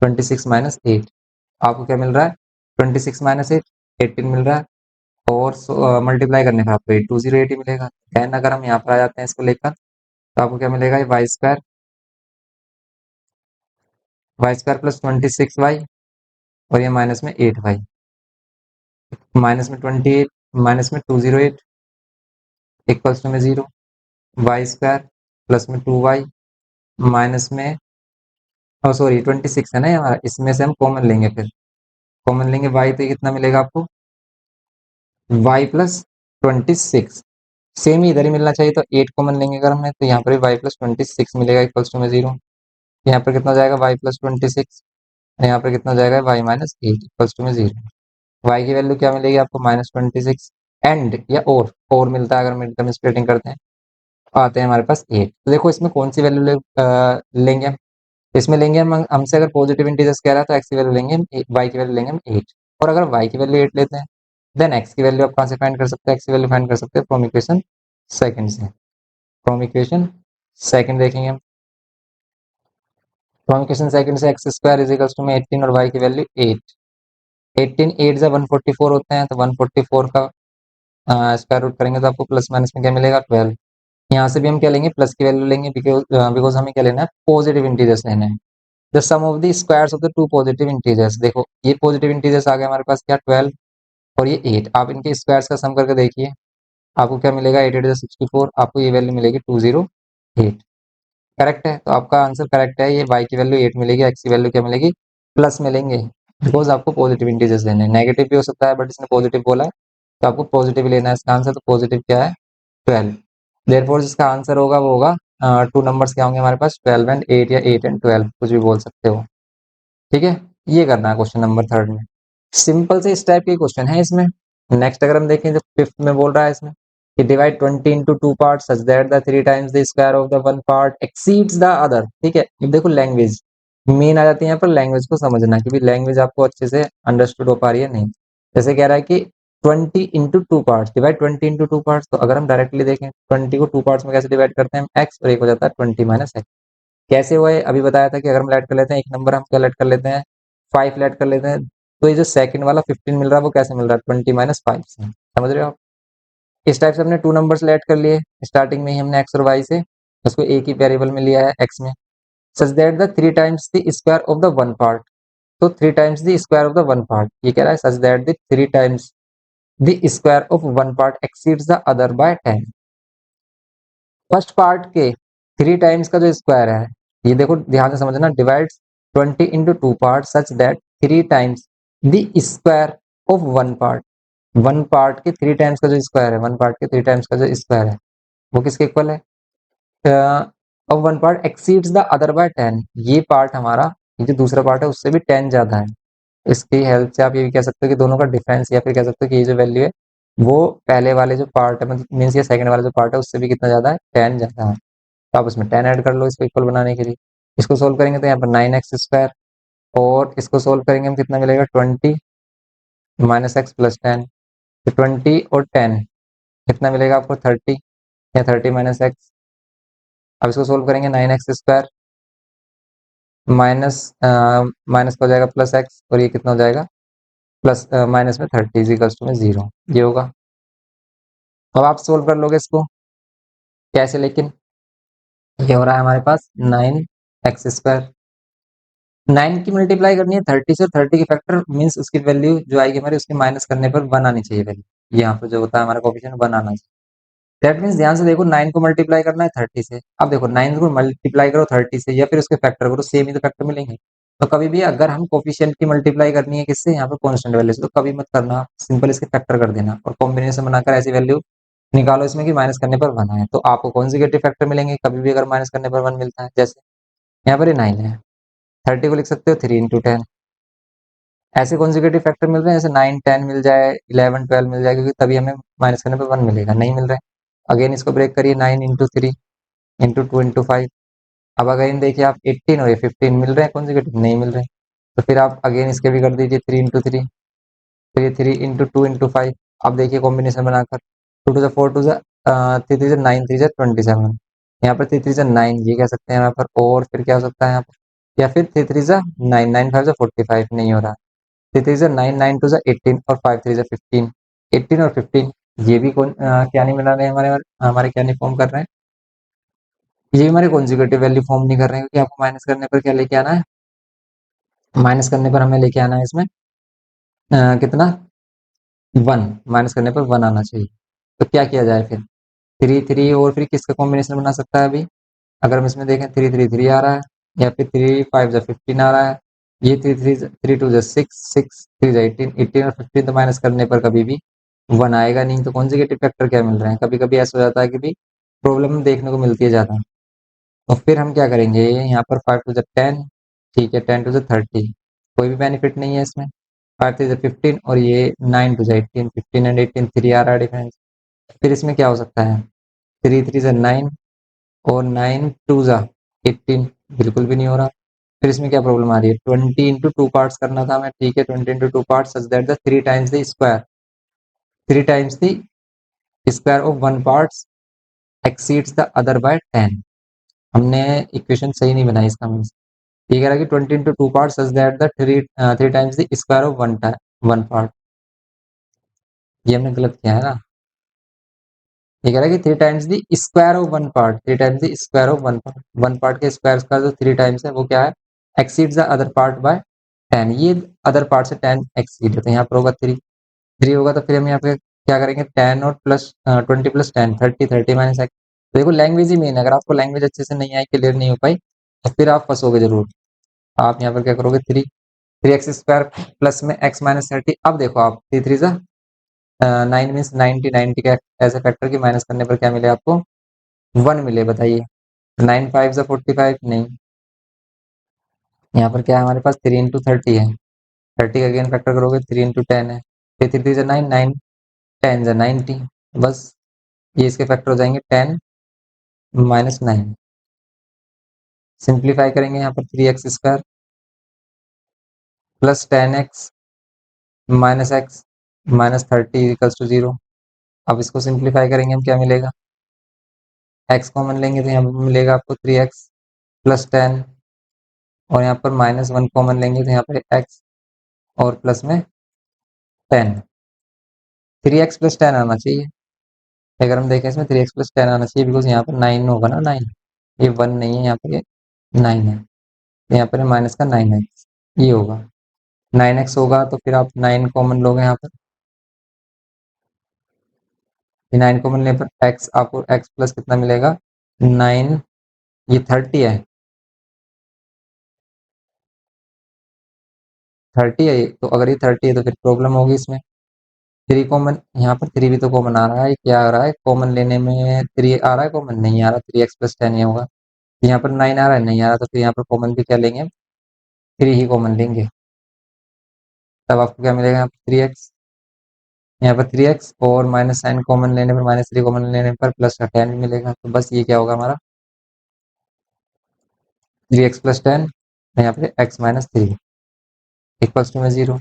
[SPEAKER 1] 26 माइनस 8 आपको क्या मिल रहा है, 26 माइनस 8 18 मिल रहा है, और मल्टीप्लाई करने पर आपको 8208 ही मिलेगा। देन अगर हम यहाँ पर आ जाते हैं इसको लेकर, तो आपको क्या मिलेगा, वाई स्क्वायर प्लस 26y, और ये माइनस में 8y, माइनस में 28 माइनस में 208 इक्वल्स टू में 0, वाई स्क्वायर प्लस में 2y माइनस में, सॉरी 26 है ना ये हमारा, इसमें से हम कॉमन लेंगे, फिर कॉमन लेंगे y, तो ये कितना मिलेगा आपको, y प्लस 26, सेम ही इधर ही मिलना चाहिए, तो 8 कॉमन लेंगे अगर हमें, तो यहाँ पर भी y प्लस 26 मिलेगा इक्वल्स टू में 0, यहाँ पर कितना हो जाएगा y प्लस 26, यहाँ पर कितना हो जाएगा y माइनस 8 इक्वल्स टू में 0। y की वैल्यू क्या मिलेगी आपको, माइनस 26 एंड या और मिलता है, अगर हम इनकम स्प्लिटिंग करते हैं आते हैं हमारे पास 8। तो देखो इसमें कौन सी वैल्यू लेंगे हम, इसमें लेंगे हम, हमसे अगर पॉजिटिव इंटीजर्स कह रहा है तो x की वैल्यू लेंगे हम, y की वैल्यू लेंगे हम 8, और अगर y की वैल्यू 8 लेते हैं देन x की वैल्यू आप कहाँ से फाइंड कर सकते हैं, x की वैल्यू फाइंड कर सकते हैं फ्रॉम इक्वेशन सेकंड से, फ्रॉम इक्वेशन सेकंड देखेंगे हम, फ्रॉम इक्वेशन सेकंड से x square is equals to में 18 और y की वैल्यू 8, 18 8 से 144 होते हैं, तो 144 का स्क्वायर रूट करेंगे तो आपको प्लस माइनस में क्या मिलेगा, 12। यहाँ से भी हम क्या लेंगे, प्लस की वैल्यू लेंगे, बिकॉज हमें क्या लेना है, पॉजिटिव इंटीजर्स लेना है। The sum of the squares of the two positive integers, देखो ये पॉजिटिव इंटीजर्स आ गए हमारे पास क्या, 12 और ये 8, आप इनके स्क्वायर्स का सम करके देखिए, आपको क्या मिलेगा, 8 8 64, आपको ये वैल्यू मिलेगी 208, करेक्ट है, तो आपका आंसर करेक्ट है, ये y की वैल्यू 8 मिलेगी, x की वैल्यू क्या मिलेगी, प्लस मिलेंगे, बिकॉज आपको पॉजिटिव इंटीजर्स लेने हैं, नेगेटिव भी हो सकता है बट इसने पॉजिटिव बोला है, तो आपको पॉजिटिव लेना है इसका आंसर, तो पॉजिटिव क्या है, 12, देयरफॉर जिसका आंसर होगा वो होगा, टू नंबर्स क्या होंगे हमारे पास, 12 एंड 8 या 8 एंड 12 कुछ भी बोल सकते हो। ठीक है, ये करना है क्वेश्चन नंबर थर्ड में, सिंपल से इस टाइप के क्वेश्चन है इसमें। नेक्स्ट अगर हम देखें, जो फिफ्थ में बोल रहा है इसमें कि divide 20 into two parts such that the three times the square of the one part exceeds the other. ठीक है, अब देखो लैंग्वेज मेन आ जाती है यहाँ पर, लैंग्वेज को समझना कि भी लैंग्वेज आपको अच्छे से अंडरस्टूड हो पा रही है नहीं। जैसे कह रहा है कि 20 into two part, divide 20 into two part, तो अगर हम डायरेक्टली देखें 20 को टू पार्ट्स में कैसे डिवाइड करते हैं हम, एक्स और एक हो जाता है 20 माइनस एक्स। कैसे हुआ है अभी बताया था कि अगर हम लेट कर लेते हैं, एक नंबर हम क्या लेट कर लेते हैं, 5 लेट कर लेते हैं, तो ये जो सेकंड वाला 15 मिल रहा है वो कैसे मिल रहा है, 20 माइनस 5 से, समझ रहे हो आप। इस टाइप से हमने टू नंबर्स लेट कर लिए, स्टार्टिंग में ही हमने एक्स और वाई से उसको एक ही वेरिएबल में लिया है एक्स में, such that the three times the square of the one part, तो three times the square of the one part, ये कह रहा है such that the three times the square of one part exceeds the other by 10। First part के three times का जो square है, ये देखो ध्यान से समझना, divide 20 into two part such that three times the square of one part, one part के थ्री टाइम्स का जो स्क्वायर है, वन पार्ट के थ्री टाइम्स का जो स्क्वायर है वो किसके इक्वल है, अब one part exceeds the other by 10, ये पार्ट हमारा, ये जो दूसरा पार्ट है उससे भी 10 ज्यादा है। इसकी हेल्प से आप ये भी कह सकते हो कि दोनों का डिफरेंस, या फिर कह सकते हो कि ये जो वैल्यू है वो पहले वाले जो पार्ट है मतलब मीन्स ये सेकंड वाला जो पार्ट है उससे भी कितना ज़्यादा है, 10 ज़्यादा है। तो आप उसमें 10 ऐड कर लो इसको इक्वल बनाने के लिए। इसको सोल्व करेंगे तो यहाँ पर 9x² और इसको सोल्व करेंगे हम कितना मिलेगा 20 माइनस एक्स प्लस 10। तो 20 और 10 कितना मिलेगा आपको 30 या 30 माइनस एक्स। अब इसको सोल्व करेंगे 9x² माइनस माइनस का हो जाएगा प्लस एक्स और ये कितना हो जाएगा प्लस माइनस में 30 इजिकल्स टू में 0 ये होगा। अब आप सोल्व कर लोगे इसको कैसे, लेकिन ये हो रहा है हमारे पास 9x²। 9 की मल्टीप्लाई करनी है 30 से और 30 की फैक्टर मीन्स उसकी वैल्यू जो आएगी हमारी उसकी माइनस करने पर 1 आनी चाहिए वैल्यू। यहाँ पर जो होता है हमारा कोएफिशिएंट 1 आना चाहिए। दैट मीन्स ध्यान से देखो 9 को मल्टीप्लाई करना है 30 से। अब देखो 9 को मल्टीप्लाई करो 30 से या फिर उसके फैक्टर करो, सेम ही तो फैक्टर मिलेंगे। तो कभी भी अगर हम कोफिशिएंट की मल्टीप्लाई करनी है किससे, यहाँ पर कांस्टेंट वैल्यू से, तो कभी मत करना, सिंपल इसके फैक्टर कर देना और कॉम्बिनेशन बनाकर ऐसी वैल्यू निकालो इसमें कि माइनस करने पर 1 आए। तो आपको कॉन्जिगेटिव फैक्टर मिलेंगे कभी भी अगर माइनस करने पर 1 मिलता है। जैसे यहाँ पर ये 9 है, 30 को लिख सकते हो 3 इंटू 10। ऐसे कॉन्जिगेटिव फैक्टर मिल रहे हैं जैसे 9 10 मिल जाए, 11 12 मिल जाए, क्योंकि तभी हमें माइनस करने पर 1 मिलेगा, नहीं मिल रहा है। अगेन इसको ब्रेक करिए 9 इंटू 3 इंटू 2 इंटू 5। अब अगेन देखिए आप 18 और ये 15 मिल रहे हैं कॉन्जिगेटिव, नहीं मिल रहे हैं। तो फिर आप अगेन इसके भी कर दीजिए 3 इंटू 3, फिर ये 3 इंटू 2 इंटू 5। अब देखिए कॉम्बिनेशन बनाकर 2 टू द 4 टू द 3 3 9 3 27। यहाँ पर 3 3 9 ये कह सकते हैं यहाँ पर, और फिर क्या हो सकता है यहाँ पर, या फिर 3 3 9 9 5 45 नहीं हो रहा। 3 3 9 9 2 18 और 5 3 15। 18 और 15 ये भी क्या नहीं मिला रहे हमारे हमारे क्या नहीं फॉर्म कर रहे हैं, ये भी हमारे कॉन्जिगेटिव वैल्यू फॉर्म नहीं कर रहे हैं, क्योंकि आपको माइनस करने पर क्या लेके आना है, माइनस करने पर हमें लेके आना है इसमें कितना 1, माइनस करने पर 1 आना चाहिए। तो क्या किया जाए फिर, 3 3 और फिर किसका कॉम्बिनेशन बना सकता है अभी, अगर हम इसमें देखें 3 3 3 आ रहा है, या फिर 3 5 15 आ रहा है, ये 3 3 3 2 6 6 3 18 18 और 15 तो माइनस करने पर कभी भी 1 आएगा नहीं। तो कॉन्जिगेटिव फैक्टर क्या मिल रहे हैं, कभी कभी ऐसा हो जाता है कि भी प्रॉब्लम देखने को मिलती है ज़्यादा। और फिर हम क्या करेंगे, यहाँ पर 5 टू द 10, ठीक है 10 टू द 30, कोई भी बेनिफिट नहीं है इसमें। 5 टू द 15 और ये 9 टू द 18, 15 एंड 18 3 आ रहा है डिफरेंस। फिर इसमें क्या हो सकता है, 3 3 ज 9 और 9 टू ज 18, बिल्कुल भी नहीं हो रहा। फिर इसमें क्या प्रॉब्लम आ रही है, 20 इंटू 2 पार्ट्स करना था हमें, ठीक है 20 into 2 parts such that the 3 times the square, 3 times the square of one parts exceeds the other by 10। हमने इक्वेशन सही नहीं बनाई इसका मीन्स, ये कह रहा है कि 20 into 2 part such that the 3 times the square of one part. ये हमने गलत किया है ना, ये कह रहा है कि 3 times the square of one part, 3 times the square of one part के स्क्वायर का जो 3 टाइम्स है वो क्या है, exceeds the other part by 10। ये अदर पार्ट से 10 एक्सीड होते हैं, यहाँ पर होगा 3 3 होगा, तो फिर हम यहाँ पे क्या करेंगे 10 और प्लस 20 प्लस 10 30 30 माइनस एक्स। देखो लैंग्वेज ही मेन है, अगर आपको लैंग्वेज अच्छे से नहीं आई, क्लियर नहीं हो पाई, तो फिर आप फंसोगे जरूर। आप यहाँ पर क्या करोगे 3x² प्लस में x माइनस 30। अब देखो आप 3 3 जा 9 मीन्स 90 90 के ऐसे फैक्टर की माइनस करने पर क्या मिले आपको 1 मिले, बताइए। 9 5 जा 45 नहीं, यहाँ पर क्या है हमारे पास 3 इंटू 30 है, 30 का अगेन फैक्टर करोगे 3 इंटू 10 है, फिर 3 3 जा 9 9 10 जा 90, बस ये इसके फैक्टर हो जाएंगे 10 माइनस 9। सिंप्लीफाई करेंगे यहाँ पर 3x² plus 10x minus x minus 30 equals to 0। अब इसको सिंप्लीफाई करेंगे हम, क्या मिलेगा, x कॉमन लेंगे तो यहाँ पर मिलेगा आपको 3x प्लस 10, और यहाँ पर माइनस 1 कॉमन लेंगे तो यहाँ पर x और प्लस में 10, 3x प्लस 10 आना चाहिए। अगर हम देखें इसमें 3x प्लस 10 आना चाहिए, बिकॉज यहाँ पर 9 होगा ना, 9 ये 1 नहीं है, यहाँ पर ये 9 है, तो यहाँ पर माइनस का 9x ये होगा, 9x होगा तो फिर आप 9 कॉमन लोगे यहाँ पर, 9 कॉमन लेने पर x आपको x प्लस कितना मिलेगा 9, ये 30 है, 30 है ये, तो अगर ये 30 है तो फिर प्रॉब्लम होगी इसमें। 3 कॉमन, यहाँ पर 3 भी तो कॉमन आ रहा है, क्या आ रहा है कॉमन लेने में 3 आ रहा है, कॉमन नहीं आ रहा, 3x प्लस 10 ये होगा। यहाँ पर 9 आ रहा है, नहीं आ रहा, तो फिर यहाँ पर कॉमन भी क्या लेंगे हम, 3 ही कॉमन लेंगे, तब आपको क्या मिलेगा यहाँ पर 3x यहाँ पर 3x और माइनस साइन कॉमन लेने पर, -3 कॉमन लेने पर प्लस का 10 मिलेगा। तो बस ये क्या होगा हमारा 3x प्लस 10, यहाँ पे x माइनस 3 इक्वल्स टू में 0।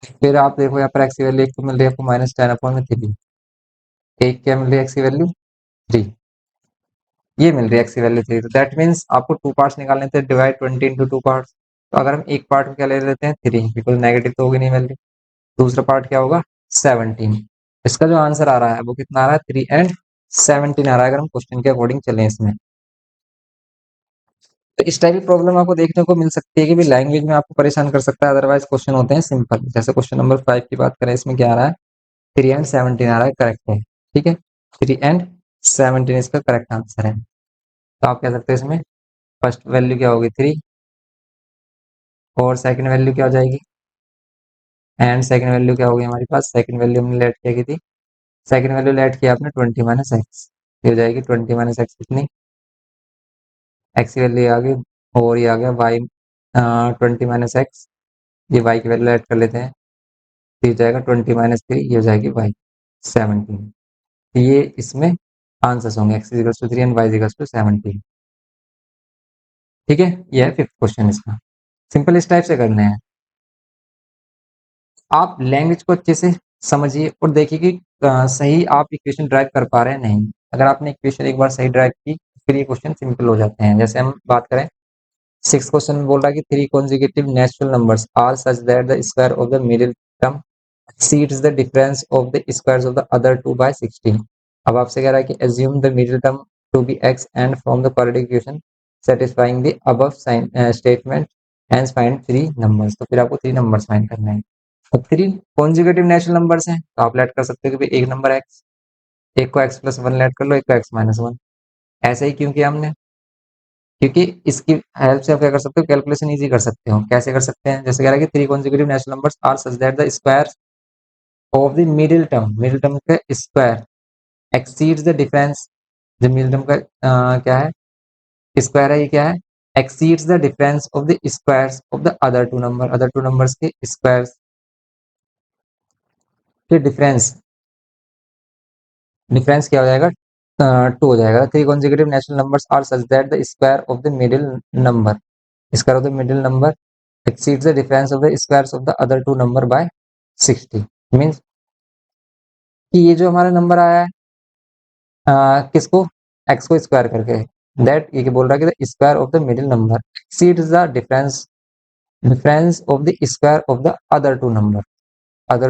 [SPEAKER 1] फिर आप देखो यहाँ पर x की वैल्यू एक तो मिल रही है आपको -10/3, एक क्या मिल रही है x की वैल्यू 3, ये मिल रही है x की वैल्यू 3। तो दैट मीन्स आपको टू पार्ट्स निकालने थे, डिवाइड 20 इंटू टू पार्ट्स। तो अगर हम एक पार्ट में क्या ले लेते हैं 3, बिकॉज नेगेटिव तो होगी नहीं वैल्यू। दूसरा पार्ट क्या होगा 17। इसका जो आंसर आ रहा है वो कितना आ रहा है 3 एंड 17 आ रहा है, अगर हम क्वेश्चन के अकॉर्डिंग चले इसमें। तो इस टाइप की प्रॉब्लम आपको देखने को मिल सकती है कि भी लैंग्वेज में आपको परेशान कर सकता है, अदरवाइज क्वेश्चन होते हैं सिंपल। जैसे क्वेश्चन नंबर 5 की बात करें, इसमें क्या आ रहा है 3 एंड 17 आ रहा है, करेक्ट है। ठीक है, 3 एंड 17 इसका करेक्ट आंसर है। तो आप कह सकते हैं इसमें फर्स्ट वैल्यू क्या होगी 3 और सेकंड वैल्यू क्या हो जाएगी, एंड सेकंड वैल्यू क्या होगी हमारे पास, सेकंड वैल्यू हमने लेट किया की थी, सेकंड वैल्यू लेट किया आपने 20 माइनस एक्स, ये हो जाएगी 20 माइनस एक्स कितनी, एक्स की वैल्यू आ गई और ये आ गया वाई 20 माइनस एक्स, ये वाई की वैल्यू ऐड कर लेते हैं, तो ये जाएगा 20 - 3, ये हो जाएगी वाई 17। तो ये इसमें आंसर्स होंगे, x equals to 3 and y equals to 17। ठीक है, ये है फिफ्थ क्वेश्चन इसका। सिंपल इस टाइप से करने हैं। आप लैंग्वेज को अच्छे से समझिए और देखिए कि सही आप इक्वेशन ड्राइव कर पा रहे हैं नहीं। अगर आपने इक्वेशन एक बार सही ड्राइव की फिर ये क्वेश्चन सिंपल हो जाते हैं। जैसे हम बात करें सिक्स क्वेश्चन में बोल रहा है कि 3 consecutive natural numbers are such that the square of the middle term exceeds the difference of the squares of the other two by 16। अब आपसे कह रहा है कि assume the middle term to be x and from the quadratic equation satisfying the above sign statement hence find three numbers। तो फिर आपको 3 numbers find करने हैं। तो 3 कॉन्जिक्यूटिव नेचुरल नंबर्स हैं, तो आप लेट कर सकते हो कि भाई एक नंबर x, एक को x प्लस 1 लेट कर लो, एक को x माइनस 1। ऐसा ही क्यों किया हमने, क्योंकि इसकी हेल्प से आप क्या कर सकते हो, कैलकुलेशन इजी कर सकते हो। कैसे कर सकते हैं, जैसे कह रहा है कि 3 consecutive natural numbers are such that the square of the middle term का स्क्वायर एक्सीड्स द डिफरेंस, जो मिडिल टर्म का क्या है स्क्वायर है, ये क्या है exceeds the difference of the squares of the other two numbers के स्क्वायर्स के डिफरेंस, डिफरेंस क्या हो जाएगा 2 हो जाएगा। 3 consecutive natural numbers are such that the square of the middle number, square of the middle number exceeds the difference of the squares of the other two number by 60। Means कि ये जो हमारा number आया है किसको x को square करके, that ये बोल रहा है कि the square of the middle number exceeds the difference of the square of the other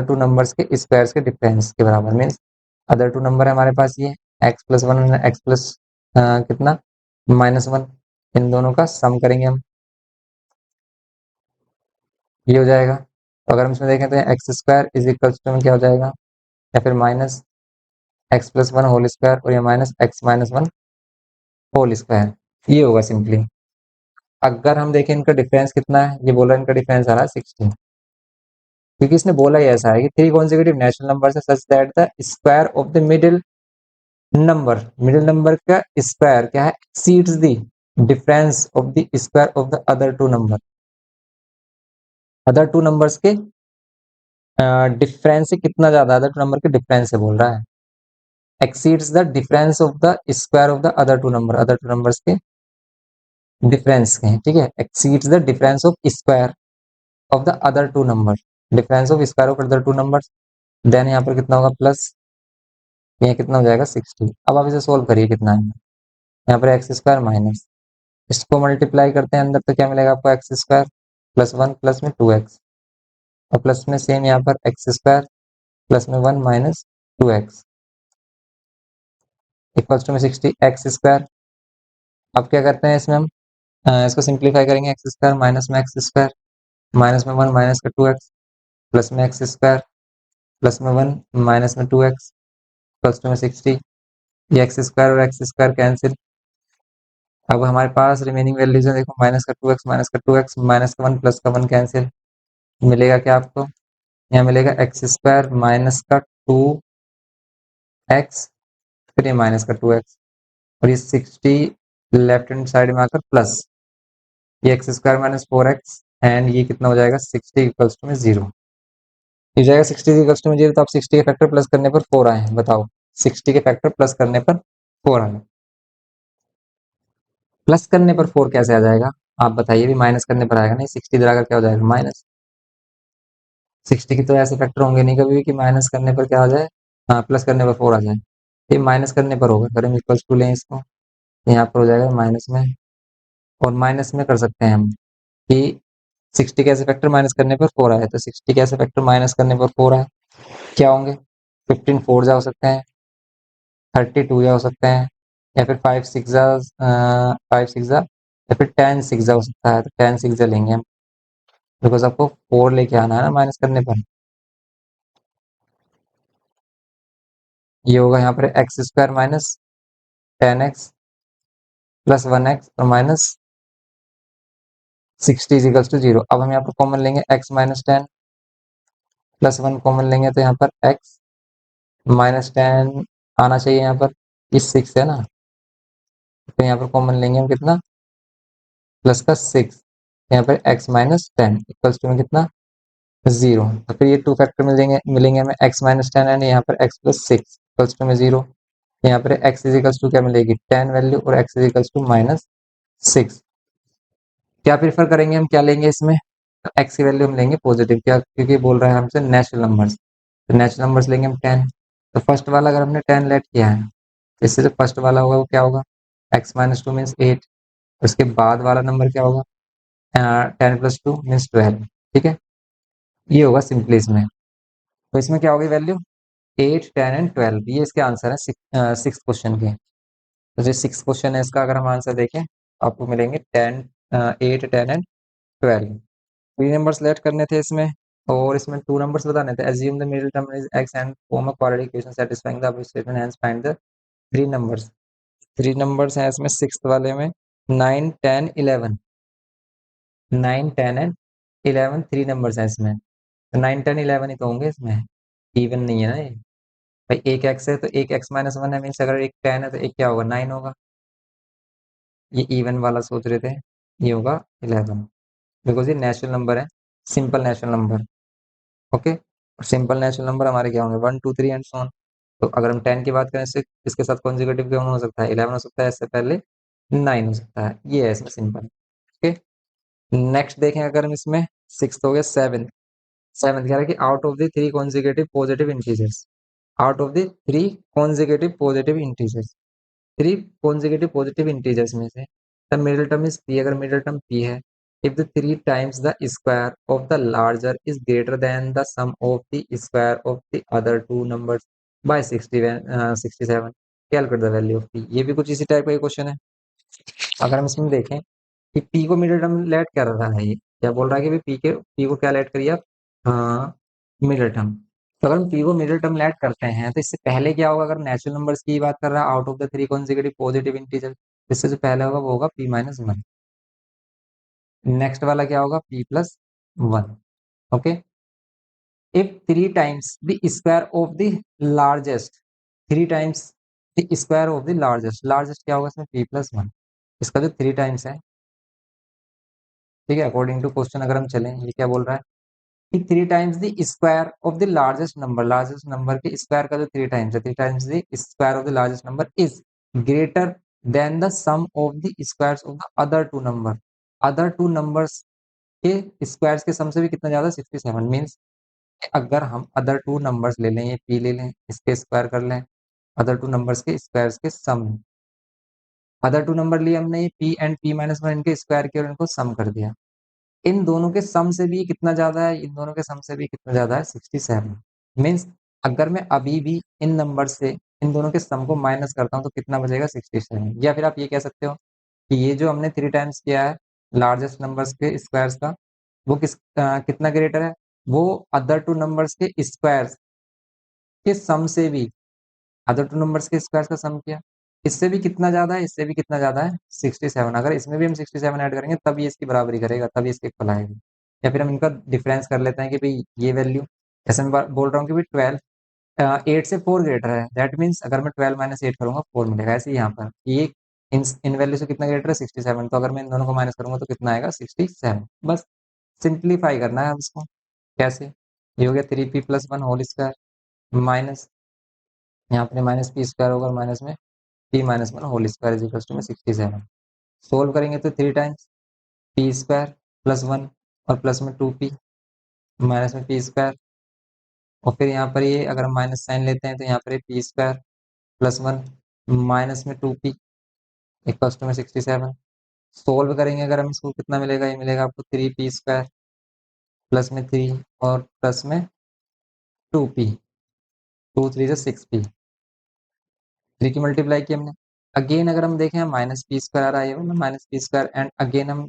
[SPEAKER 1] two numbers के स्क्वायर्स के डिफरेंस के बराबर। मीन्स अदर टू नंबर है हमारे पास ये x प्लस 1 एक्स प्लस कितना -1, इन दोनों का सम करेंगे हम, ये हो जाएगा। तो अगर हम इसमें देखें तो x square is equals to में क्या हो जाएगा, या फिर minus x plus 1 whole square और या minus x minus 1 whole square, ये होगा सिंपली। अगर हम देखें इनका डिफरेंस कितना है, ये बोला इनका डिफरेंस आ रहा है 16, क्योंकि इसने बोला ही ऐसा है कि 3 consecutive नेचुरल नंबर है such that the square of the middle number का स्क्वायर क्या है exceeds the difference of the square of the other two numbers के डिफरेंस से कितना ज्यादा, अदर टू नंबर के डिफरेंस से बोल रहा है, exceeds the difference of the square of the other two numbers के डिफरेंस के, ठीक है, exceeds the difference of square of the other two numbers, difference of square of other two numbers, then यहाँ पर कितना होगा प्लस, ये कितना हो जाएगा 60। अब आप इसे सोल्व करिए कितना है, यहाँ पर एक्स स्क्वायर माइनस, इसको मल्टीप्लाई करते हैं अंदर तो क्या मिलेगा आपको एक्स स्क्वायर प्लस 1 प्लस में 2x और प्लस में सेम यहाँ पर एक्स स्क्वायर प्लस में 1 माइनस 2x इक्वल्स टू में 60 एक्स स्क्वायर। अब क्या करते हैं इसमें हम इसको सिंप्लीफाई करेंगे, एक्स स्क्वायर माइनस में एक्स स्क्वायर माइनस में 1 माइनस का 2x प्लस में एक्स स्क्वायर प्लस में 1 माइनस में 2x प्लस टू में 60, ये एक्स स्क्वायर और एक्स स्क्वायर कैंसिल। अब हमारे पास रिमेनिंग वैल्यूज है, देखो माइनस का 2x माइनस का 2x माइनस का 1 प्लस का 1 कैंसिल, मिलेगा क्या आपको, यहाँ मिलेगा एक्स स्क्वायर माइनस का 2x फिर ये माइनस का 2x और ये 60 लेफ्ट हैंड साइड में आकर प्लस ये x square minus 4x and ये कितना हो जाएगा 60 इक्वल्स टू में 0। ये जाएगा 60 इक्वल्स टू में 0, तो आप 60 के फैक्टर प्लस करने पर 4 आए हैं, बताओ 60 के फैक्टर प्लस करने पर 4 आए। प्लस करने पर 4 कैसे आ जाएगा आप बताइए, भी माइनस करने पर आएगा नहीं, 60 इधर आकर क्या हो जाएगा माइनस। 60 की तो ऐसे फैक्टर होंगे नहीं कभी भी कि माइनस करने पर क्या आ जाए, हाँ प्लस करने पर 4 आ जाए। ये माइनस करने पर होगा, अगर हम इक्वल्स टू लें इसको, यहाँ पर हो जाएगा माइनस में, और माइनस में कर सकते हैं हम कि 60 कैसे फैक्टर माइनस करने पर 4 आए, तो 60 कैसे फैक्टर माइनस करने पर 4 आए, क्या होंगे 15 4 जा हो सकते हैं, 32 जा हो सकते हैं, या फिर 5 6 जा या फिर 10 6 जा हो सकता है, तो 10 6 जा लेंगे हम, बिकॉज आपको 4 लेके आना है ना माइनस करने पर। ये होगा यहाँ पर x square minus 10x plus 1x और माइनस 60 इजिकल्स टू 0। अब हम यहाँ पर कॉमन लेंगे x माइनस 10 प्लस 1 कॉमन लेंगे, तो यहाँ पर x माइनस 10 आना चाहिए यहाँ पर, इस 6 है ना, तो यहाँ पर कॉमन लेंगे हम कितना, प्लस का 6, यहाँ पर x माइनस 10 इक्वल्स टू में कितना 0। तो फिर ये टू फैक्टर मिलेंगे हमें x माइनस 10 एंड यहाँ पर x प्लस 6 इक्वल्स टू में 0। यहाँ पर x इजिकल्स टू क्या मिलेगी 10 वैल्यू, और x इजिकल्स टू माइनस 6। क्या प्रीफर करेंगे हम, क्या लेंगे इसमें, x की वैल्यू हम लेंगे पॉजिटिव, क्या क्योंकि बोल रहे हैं हमसे नेचुरल नंबर्स, तो नेचुरल नंबर्स लेंगे हम 10। तो फर्स्ट वाला अगर हमने 10 लेट किया है, तो इससे जो फर्स्ट वाला होगा वो क्या होगा, x माइनस 2 मीन्स 8, उसके बाद वाला नंबर क्या होगा 10 प्लस 2 मीन्स 12। ठीक है, ये होगा सिंपली इसमें। तो इसमें क्या होगी वैल्यू 8 10 एंड 12, ये इसके आंसर है सिक्स क्वेश्चन के। तो जो सिक्स क्वेश्चन है इसका अगर हम आंसर देखें, आपको मिलेंगे 8 10 एंड 12। 3 नंबर सेलेक्ट करने थे इसमें, और इसमें 2 नंबर्स बताने थे। Assume the middle term is x and form a quadratic equation satisfying the above statement, hence find the 3 numbers. 3 numbers हैं इसमें सिक्स्थ वाले में 9 10 11, 9 10 एंड 11 3 नंबर्स हैं इसमें, तो 9 10 11 ही तो होंगे इसमें, इवन नहीं है ना ये। भाई एक x है तो एक x माइनस 1 है, मीन्स अगर एक 10 है तो एक क्या होगा 9 होगा। ये इवन वाला सोच रहे थे, ये होगा 11, बिकॉज ये नेचुरल नंबर है, simple natural number. Okay, simple natural number हमारे क्या होंगे 1 2 3 एंड सो ऑन। तो अगर हम 10 की बात करें इससे, इसके साथ कॉन्जिक्यूटिव कौन हो सकता है 11 हो सकता है, इससे पहले 9 हो सकता है, ये है इसमें सिंपल। ओके, नेक्स्ट देखें अगर हम इसमें, सिक्स हो गया, सेवन। सेवन कह रहा है कि out of the three consecutive positive integers, out of the three consecutive positive integers, three consecutive positive integers में से the middle term is p, अगर मिडिल टर्म p है, if the 3 times the square of the larger is greater than the sum of the square of the other two numbers by 67, calculate the value of p। ये भी कुछ इसी type का question है। अगर हम इसमें देखें कि p को मिडिल टर्म लेट कर रहा है, ये क्या बोल रहा है कि भाई p को क्या लेट करिए आप, हाँ मिडिल टर्म। तो अगर हम p को मिडिल टर्म लेट करते हैं, तो इससे पहले क्या होगा, अगर नेचुरल नंबर्स की बात कर रहा है out of the three consecutive positive integer, इससे जो पहले होगा वो होगा p माइनस 1। नेक्स्ट वाला क्या होगा p plus 1। Okay, if three times the square of the largest, three times the square of the largest, largest क्या होगा इसमें p प्लस 1, इसका जो थ्री टाइम्स है। ठीक है, अकॉर्डिंग टू क्वेश्चन अगर हम चलें, ये क्या बोल रहा है कि three times the square of the largest number के स्क्वायर का जो थ्री टाइम्स है, three times the square of the largest number is greater than the sum of the squares of the other two number, other two numbers के squares के sum से भी कितना ज्यादा 67। मीन्स अगर हम अदर टू नंबर्स ले लें, ये p ले लें, इसके स्क्वायर कर लें, अदर टू नंबर्स के स्क्वायर्स के सम, अदर टू नंबर लिए हमने ये p एंड p माइनस 1 इनके स्क्वायर किया और इनको सम कर दिया, इन दोनों के सम से भी कितना ज्यादा है, इन दोनों के सम से भी कितना ज्यादा है 67। मीन्स अगर मैं अभी भी इन नंबर से इन दोनों के सम को माइनस करता हूँ तो कितना बचेगा 67। या फिर आप ये कह सकते हो कि ये जो हमने थ्री टाइम्स किया है लार्जेस्ट नंबर्स के स्क्वायर्स का, वो कितना ग्रेटर है, वो अदर टू नंबर्स के स्क्वायर्स के सम से भी, अदर टू नंबर्स के स्क्वायर्स का सम किया, इससे भी कितना ज्यादा है, इससे भी कितना ज्यादा है 67। अगर इसमें भी हम 67 ऐड करेंगे तब ये इसकी बराबरी करेगा, तब ये इसके इक्वल आएगा। या फिर हम इनका डिफरेंस कर लेते हैं कि भाई ये वैल्यू, ऐसे मैं बोल रहा हूँ कि भाई 12 8 से 4 ग्रेटर है, दैट मीन्स अगर मैं 12 माइनस 8 करूंगा 4 मिलेगा। ऐसे ही यहाँ पर ये इन वैल्यू से कितना ग्रेटर है 67, तो अगर मैं इन दोनों को माइनस करूंगा तो कितना आएगा 67। बस सिंप्लीफाई करना है अब इसको, कैसे ये हो गया 3p plus one whole square minus, यहाँ पे माइनस पी स्क्वायर होगा, माइनस में p minus one whole square is equal to में 67। सोल्व करेंगे तो 3 times P square plus one और प्लस में 2p माइनस में पी स्क्वायर, और फिर यहाँ पर ये अगर हम माइनस साइन लेते हैं तो यहाँ पर ये P square plus one minus में 2p इक्वल्स टू में 67। सोल्व करेंगे अगर हम इसको, कितना मिलेगा, ये मिलेगा आपको 3p स्क्वायर प्लस में 3 और प्लस में 2p, 2 3 से 6p, 3 की मल्टीप्लाई की हमने। अगेन अगर हम देखें माइनस पी स्क्वायर आ रहा है, minus P square, and again हम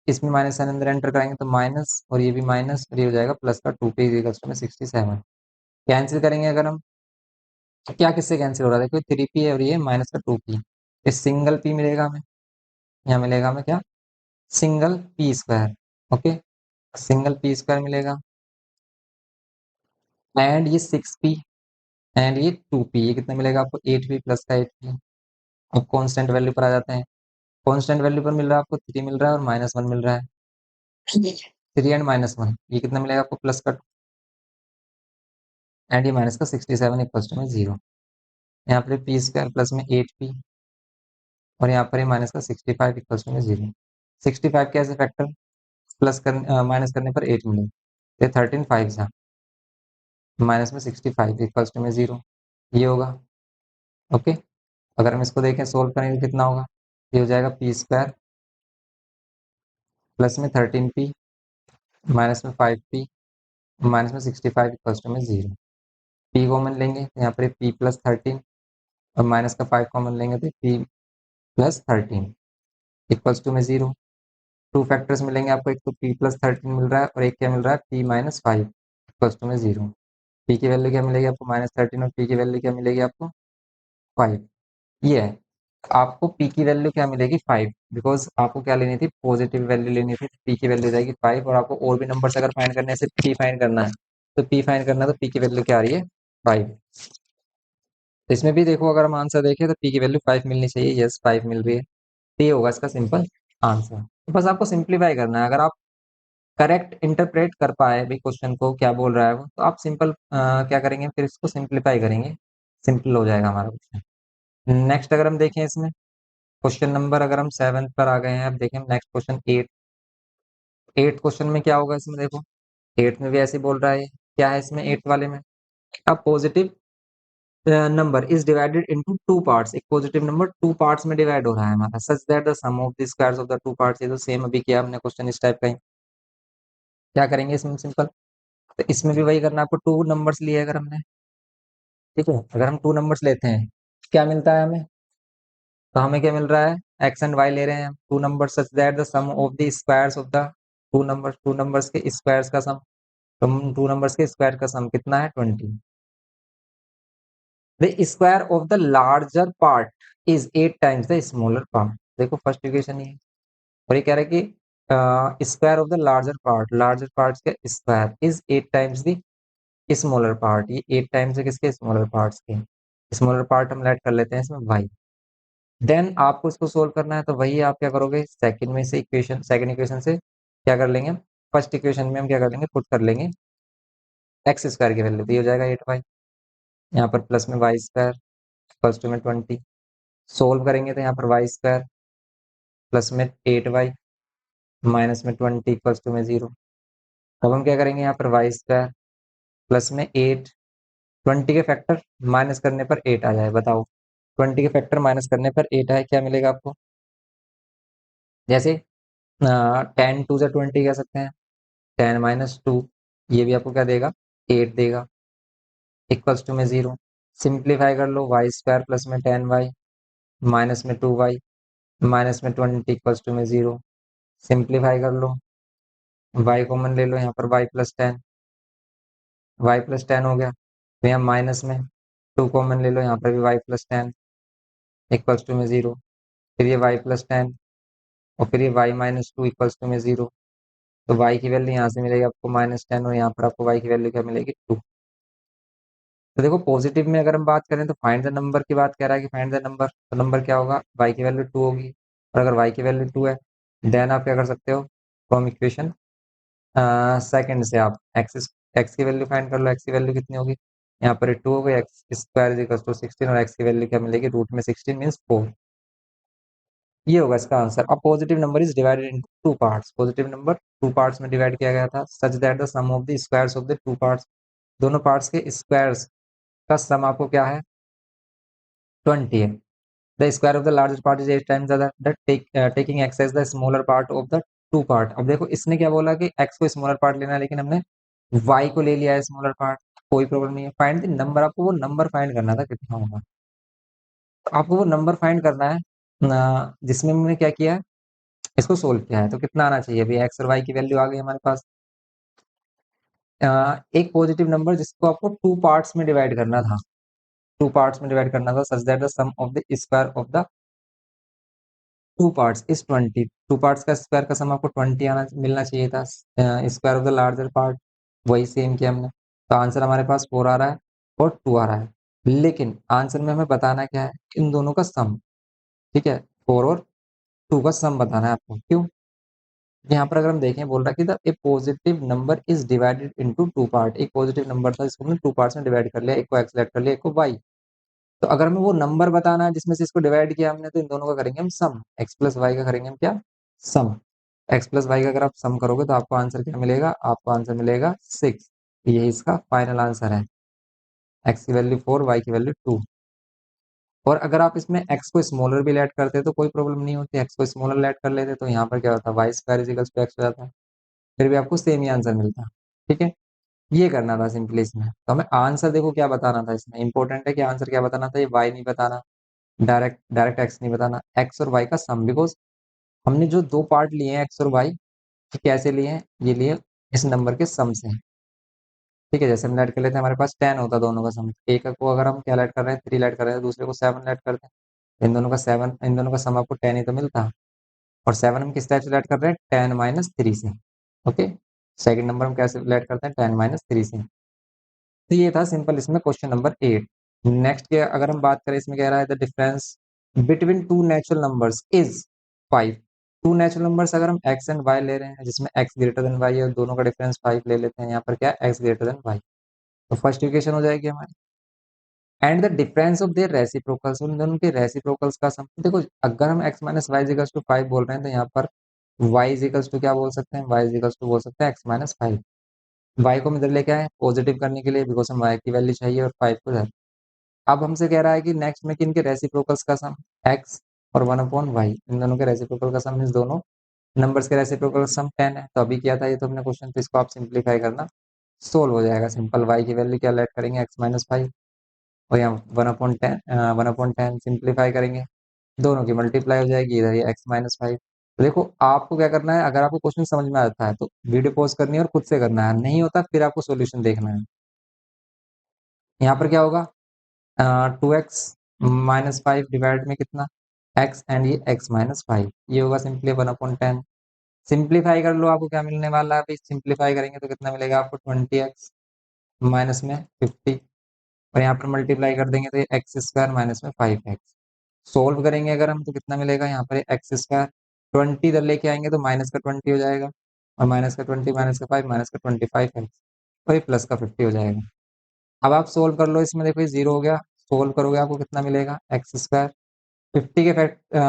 [SPEAKER 1] इसमें माइनस साइन अंदर एंटर कराएंगे तो माइनस, और ये भी माइनस, और ये हो जाएगा प्लस का 2p इक्वल्स टू में 67। कैंसिल करेंगे अगर हम, क्या किससे कैंसिल हो रहा है, देखो 3p है और ये माइनस का 2p, इस सिंगल p मिलेगा हमें, यहाँ मिलेगा हमें क्या, single P square. Okay, single P square मिलेगा, एंड ये 6p एंड ये 2p, ये कितना मिलेगा आपको, 8p प्लस का 8p। अब कांस्टेंट वैल्यू पर आ जाते हैं, कांस्टेंट वैल्यू पर मिल रहा है आपको 3 मिल रहा है और माइनस वन मिल रहा है, 3 एंड माइनस वन, ये कितना मिलेगा आपको, प्लस का 2 एंड ये माइनस का 67 इक्वल्स टू में 0। यहाँ पर पी स्क्वायर प्लस में 8p और यहाँ पर माइनस का 65 इक्वल्स टू में 0। 65 के ऐसे फैक्टर प्लस कर माइनस करने पर 8 मिले, ये 13 5 था, माइनस में 65 इक्वल्स टू में 0, ये होगा। ओके, अगर हम इसको देखें सोल्व करेंगे कितना होगा, ये हो जाएगा पी स्क्वायर प्लस में 13p माइनस में 5p माइनस में 65 इक्वल्स टू में 0। p कॉमन लेंगे तो यहाँ पर p प्लस 13 और माइनस का 5 कॉमन लेंगे तो p प्लस 13 इक्वल्स टू में 0। टू फैक्टर्स मिलेंगे आपको, एक तो p प्लस 13 मिल रहा है और एक क्या मिल रहा है, p माइनस 5 इक्वल्स टू में 0। p की वैल्यू क्या मिलेगी आपको, माइनस 13, और p की वैल्यू क्या मिलेगी आपको, 5। ये है, आपको p की वैल्यू क्या मिलेगी, 5, बिकॉज आपको क्या लेनी थी, पॉजिटिव वैल्यू लेनी थी, p की वैल्यू जाएगी 5, और आपको और भी नंबर्स अगर फाइंड करने हैं, सिर्फ p फाइंड करना है, तो p फाइंड करना है, तो p की वैल्यू क्या आ रही है, 5। तो इसमें भी देखो, अगर हम आंसर देखें तो p की वैल्यू 5 मिलनी चाहिए, यस 5 मिल रही है, तो ये होगा इसका सिंपल आंसर। तो बस आपको सिंप्लीफाई करना है, अगर आप करेक्ट इंटरप्रेट कर पाए भाई क्वेश्चन को क्या बोल रहा है वो, तो आप सिंपल क्या करेंगे, फिर इसको सिंप्लीफाई करेंगे, सिंपल हो जाएगा हमारा क्वेश्चन। नेक्स्ट अगर हम देखें इसमें क्वेश्चन नंबर, अगर हम 7 पर आ गए हैं, अब देखें नेक्स्ट क्वेश्चन 8। 8 क्वेश्चन में क्या होगा इसमें, देखो 8 में भी ऐसे ही बोल रहा है, क्या है इसमें 8 वाले में, a positive number is divided into two parts, एक पॉजिटिव नंबर टू पार्ट्स में डिवाइड हो रहा है हमारा, such that the sum of the squares of the two parts, ये तो सेम अभी किया हमने क्वेश्चन इस टाइप का ही। क्या करेंगे इसमें सिंपल, तो इसमें भी वही करना है आपको, टू नंबर्स लिए अगर हमने, ठीक है, अगर हम टू नंबर्स लेते हैं क्या मिलता है हमें, तो हमें क्या मिल रहा है, एक्स एंड वाई ले रहे हैं हम, two number such that the sum of the squares of the two numbers के स्क्वायर्स का सम, तो टू नंबर्स के स्क्वायर का सम कितना है, 20। The square of the larger part is 8 times the smaller part, देखो फर्स्ट इक्वेशन ये है, और ये कह रहा है कि square of the larger part के square is 8 times the smaller part, ये 8 टाइम्स है किसके, स्मॉलर पार्ट्स के, स्मॉलर पार्ट हम ऐड कर लेते हैं इसमें y। देन आपको इसको सोल्व करना है, तो वही आप क्या करोगे, सेकंड में से इक्वेशन, सेकंड इक्वेशन से क्या कर लेंगे, फर्स्ट इक्वेशन में हम क्या कर लेंगे, पुट कर लेंगे एक्स स्क्वायर की वैल्यू, तो ये हो जाएगा 8y, यहाँ पर प्लस में वाई स्क्वायर प्लस टू में 20, सोल्व करेंगे तो यहाँ पर वाई स्क्वायर प्लस में 8y माइनस में 20 प्लस टू में 0। अब हम क्या करेंगे, यहाँ पर वाई स्क्वायर प्लस में 8, 20 के फैक्टर माइनस करने पर 8 आ जाए, बताओ 20 के फैक्टर माइनस करने पर 8 आए, क्या मिलेगा आपको, जैसे 10 टू से 20 कह सकते हैं, 10 माइनस 2, ये भी आपको क्या देगा, 8 देगा, इक्वल्स टू में 0। सिंप्लीफाई कर लो, वाई स्क्वायर प्लस में 10y माइनस में 2y माइनस में 20 इक्वल्स टू में 0। सिंप्लीफाई कर लो, y कॉमन ले लो, यहाँ पर y प्लस 10 हो गया, तो यहाँ माइनस में 2 कॉमन ले लो, यहाँ पर भी y+10 इक्वल्स टू में 0, फिर ये y+10 और फिर ये y-2 इक्वल्स टू में 0। तो y की वैल्यू यहाँ से मिलेगी आपको -10, और यहाँ पर आपको y की वैल्यू क्या मिलेगी, 2। तो देखो पॉजिटिव में अगर हम बात करें तो फाइंड द नंबर की बात कर रहा है, कि फाइंड द नंबर, तो नंबर क्या होगा, y की वैल्यू 2 होगी, और अगर y की वैल्यू 2 है, देन आप क्या कर सकते हो, फ्रॉम इक्वेशन सेकंड से आप एक्स की वैल्यू फाइंड कर लो। एक्स की वैल्यू कितनी होगी, यहाँ पर 2 हो गई, x square is equal to 16 और एक्स की वैल्यू क्या मिलेगी, रूट में 16 मीन्स 4। ये होगा इसका आंसर। अब positive number is divided into two parts. Positive number two parts में डिवाइड किया गया था, such that the sum of the squares of the two parts, दोनों पार्ट्स के स्क्वायर्स का सम आपको क्या है, 20 है। The square of the larger part is 8 times the taking x as the smaller part of the two part. अब देखो इसने क्या बोला कि एक्स को स्मॉलर पार्ट लेना है, लेकिन हमने वाई को ले लिया है स्मॉलर पार्ट, कोई प्रॉब्लम नहीं है। फाइंड द नंबर, आपको वो नंबर फाइंड करना था कितना होगा, तो आपको वो नंबर फाइंड करना है जिसमें हमने क्या किया है, इसको सोल्व किया है। तो कितना आना चाहिए, अभी एक्स और वाई की वैल्यू आ गई हमारे पास। एक पॉजिटिव नंबर जिसको आपको टू पार्ट्स में डिवाइड करना था, टू पार्ट्स में डिवाइड करना था, such that the sum of the square of the two parts is 20। Two parts का स्क्वायर का सम आपको 20 आना मिलना चाहिए था, square of the larger part, वही सेम किया हमने। तो आंसर हमारे पास 4 आ रहा है और 2 आ रहा है, लेकिन आंसर में हमें बताना क्या है, इन दोनों का सम। ठीक है, 4 और 2 का सम बताना है आपको। क्यों, यहाँ पर अगर हम देखें, बोल रहा है कि the A positive number is divided into two part. एक पॉजिटिव नंबर था जिसको हमने टू पार्ट्स में डिवाइड कर लिया, एक को एक्स सेलेक्ट कर लिया, एक को वाई। तो अगर हमें वो नंबर बताना है जिसमें से इसको डिवाइड किया हमने, तो इन दोनों का करेंगे हम सम, एक्स प्लस वाई का करेंगे हम क्या, सम। एक्स प्लस वाई का अगर आप सम करोगे तो आपको आंसर क्या मिलेगा, आपको आंसर मिलेगा 6। यही इसका फाइनल आंसर है, एक्स की वैल्यू 4, वाई की वैल्यू 2। और अगर आप इसमें एक्स को स्मॉलर भी ऐड करते तो कोई प्रॉब्लम नहीं होती, एक्स को स्मॉलर ऐड कर लेते तो यहाँ पर क्या होता, y square is equal to x हो जाता, फिर भी आपको सेम ही आंसर मिलता। ठीक है, ये करना था सिंपली इसमें। तो हमें आंसर देखो क्या बताना था इसमें, इंपॉर्टेंट है कि आंसर क्या बताना था, ये वाई नहीं बताना, डायरेक्ट डायरेक्ट एक्स नहीं बताना, एक्स और वाई का सम। बिकॉज हमने जो दो पार्ट लिए हैं एक्स और वाई, ये कैसे लिए हैं, ये लिए इस नंबर के सम से। ठीक है, जैसे हम ऐड कर लेते हैं, हमारे पास 10 होता है दोनों का सम, एक को अगर हम क्या ऐड कर रहे हैं, 3 ऐड कर रहे हैं, दूसरे को 7 ऐड करते हैं, इन दोनों का 7, इन दोनों का सम आपको 10 ही तो मिलता। और 7 हम किस टाइप से ऐड कर रहे हैं, 10 माइनस 3 से। ओके, सेकंड नंबर हम कैसे ऐड करते हैं, 10 माइनस 3 से। तो ये था सिंपल इसमें क्वेश्चन नंबर 8। नेक्स्ट के अगर हम बात करें, इसमें कह रहा है the difference between two natural numbers is 5। Two natural numbers अगर हम एक्स एंड वाई ले रहे हैं, जिसमें एक्स ग्रेटर देन वाई है, और दोनों का डिफरेंस 5 ले लेते हैं, यहाँ पर क्या है, एक्स ग्रेटर देन वाई। तो फर्स्ट इक्वेशन हो जाएगी हमारी, and the difference of their reciprocals, उन दोनों के रेसिप्रोकल्स का सम। देखो अगर हम x minus y equals to 5 बोल रहे हैं, तो यहाँ पर वाई इक्वल्स टू क्या बोल सकते हैं, वाई इक्वल्स टू बोल सकते हैं एक्स माइनस 5। वाई को हम इधर लेके आए पॉजिटिव करने के लिए, बिकॉज हम वाई की वैल्यू चाहिए, और 5 को इधर। अब हमसे कह रहा है कि नेक्स्ट में किन के रेसिप्रोकल्स का सम, एक्स और 1/y, इन दोनों के रेसिप्रोकल का सम, मींस दोनों नंबर्स के रेसिप्रोकल का सम 10 है। तो अभी किया था ये तो हमने क्वेश्चन, तो इसको आप सिंप्लीफाई करना, सोल्व हो जाएगा सिंपल। y की वैल्यू क्या लेट करेंगे, x माइनस 5, और यहाँ 1/10, 1/10 सिंप्लीफाई करेंगे, दोनों की मल्टीप्लाई हो जाएगी, इधर ये x-5। तो देखो आपको क्या करना है, अगर आपको क्वेश्चन समझ में आता है तो वीडियो पॉज करनी है और खुद से करना है, नहीं होता फिर आपको सॉल्यूशन देखना है। यहाँ पर क्या होगा, 2x-5 डिवाइड में कितना, x, एंड ये x-5, ये होगा सिंपली 1/10। सिंप्लीफाई कर लो, आपको क्या मिलने वाला है, अभी सिंप्लीफाई करेंगे तो कितना मिलेगा आपको, 20x माइनस में 50, और यहाँ पर मल्टीप्लाई कर देंगे तो ये एक्स स्क्वायर माइनस में 5x। सोल्व करेंगे अगर हम तो कितना मिलेगा, यहाँ पर एक्स स्क्वायर 20 इधर लेके आएंगे तो माइनस का 20 हो जाएगा, और माइनस का 20 माइनस का 5 माइनस का 25x, और ये प्लस का 50 हो जाएगा। अब आप सोल्व कर लो, इसमें देखो ये 0 हो गया, सोल्व करोगे आपको कितना मिलेगा, एक्स स्क्वायर 50 के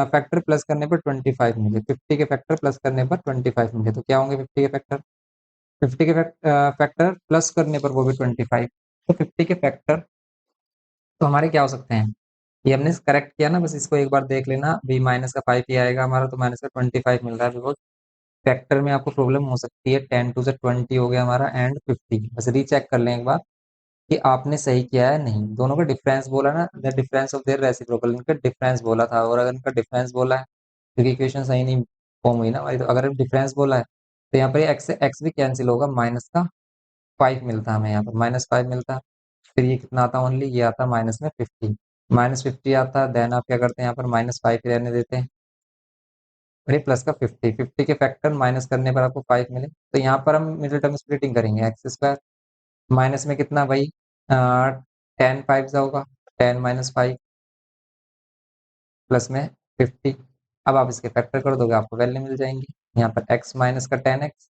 [SPEAKER 1] फैक्टर प्लस करने पर 25 मिले, 50 के फैक्टर प्लस करने पर 25 मिले, तो क्या होंगे 50 के फैक्टर, 50 के फैक्टर प्लस करने पर वो भी 25। तो 50 के फैक्टर तो हमारे क्या हो सकते हैं, ये हमने करेक्ट किया ना, बस इसको एक बार देख लेना, बी माइनस का 5 ही आएगा हमारा, तो माइनस का 25 मिल रहा है। बिकॉज फैक्टर में आपको प्रॉब्लम हो सकती है, 10 टू से 20 हो गया हमारा, एंड 50, बस रीचेक कर लें एक बार कि आपने सही किया है नहीं। दोनों का डिफरेंस बोला ना, the difference of their reciprocal, इनका डिफरेंस बोला था, और अगर इनका डिफरेंस बोला है, क्योंकि इक्वेशन सही नहीं फॉर्म हुई ना भाई, तो अगर डिफरेंस बोला है तो यहाँ पर एक्स से एक्स भी कैंसिल होगा, माइनस का 5 मिलता है हमें, यहाँ पर -5 मिलता है। फिर ये कितना आता है, ओनली ये आता है माइनस में 50, -50 आता है, देन आप क्या करते हैं, यहाँ पर -5 ही रहने देते हैं, और ये प्लस का 50, 50 के फैक्टर माइनस करने पर आपको 5 मिले। तो यहाँ पर हम मिडिल टर्म स्प्लिटिंग करेंगे, एक्स स्क्वायर माइनस में कितना भाई, 10 5 होगा, 10 माइनस 5 प्लस में 50। अब आप इसके फैक्टर कर दोगे, आपको वैल्यू मिल जाएंगी, यहाँ पर x माइनस का 10x,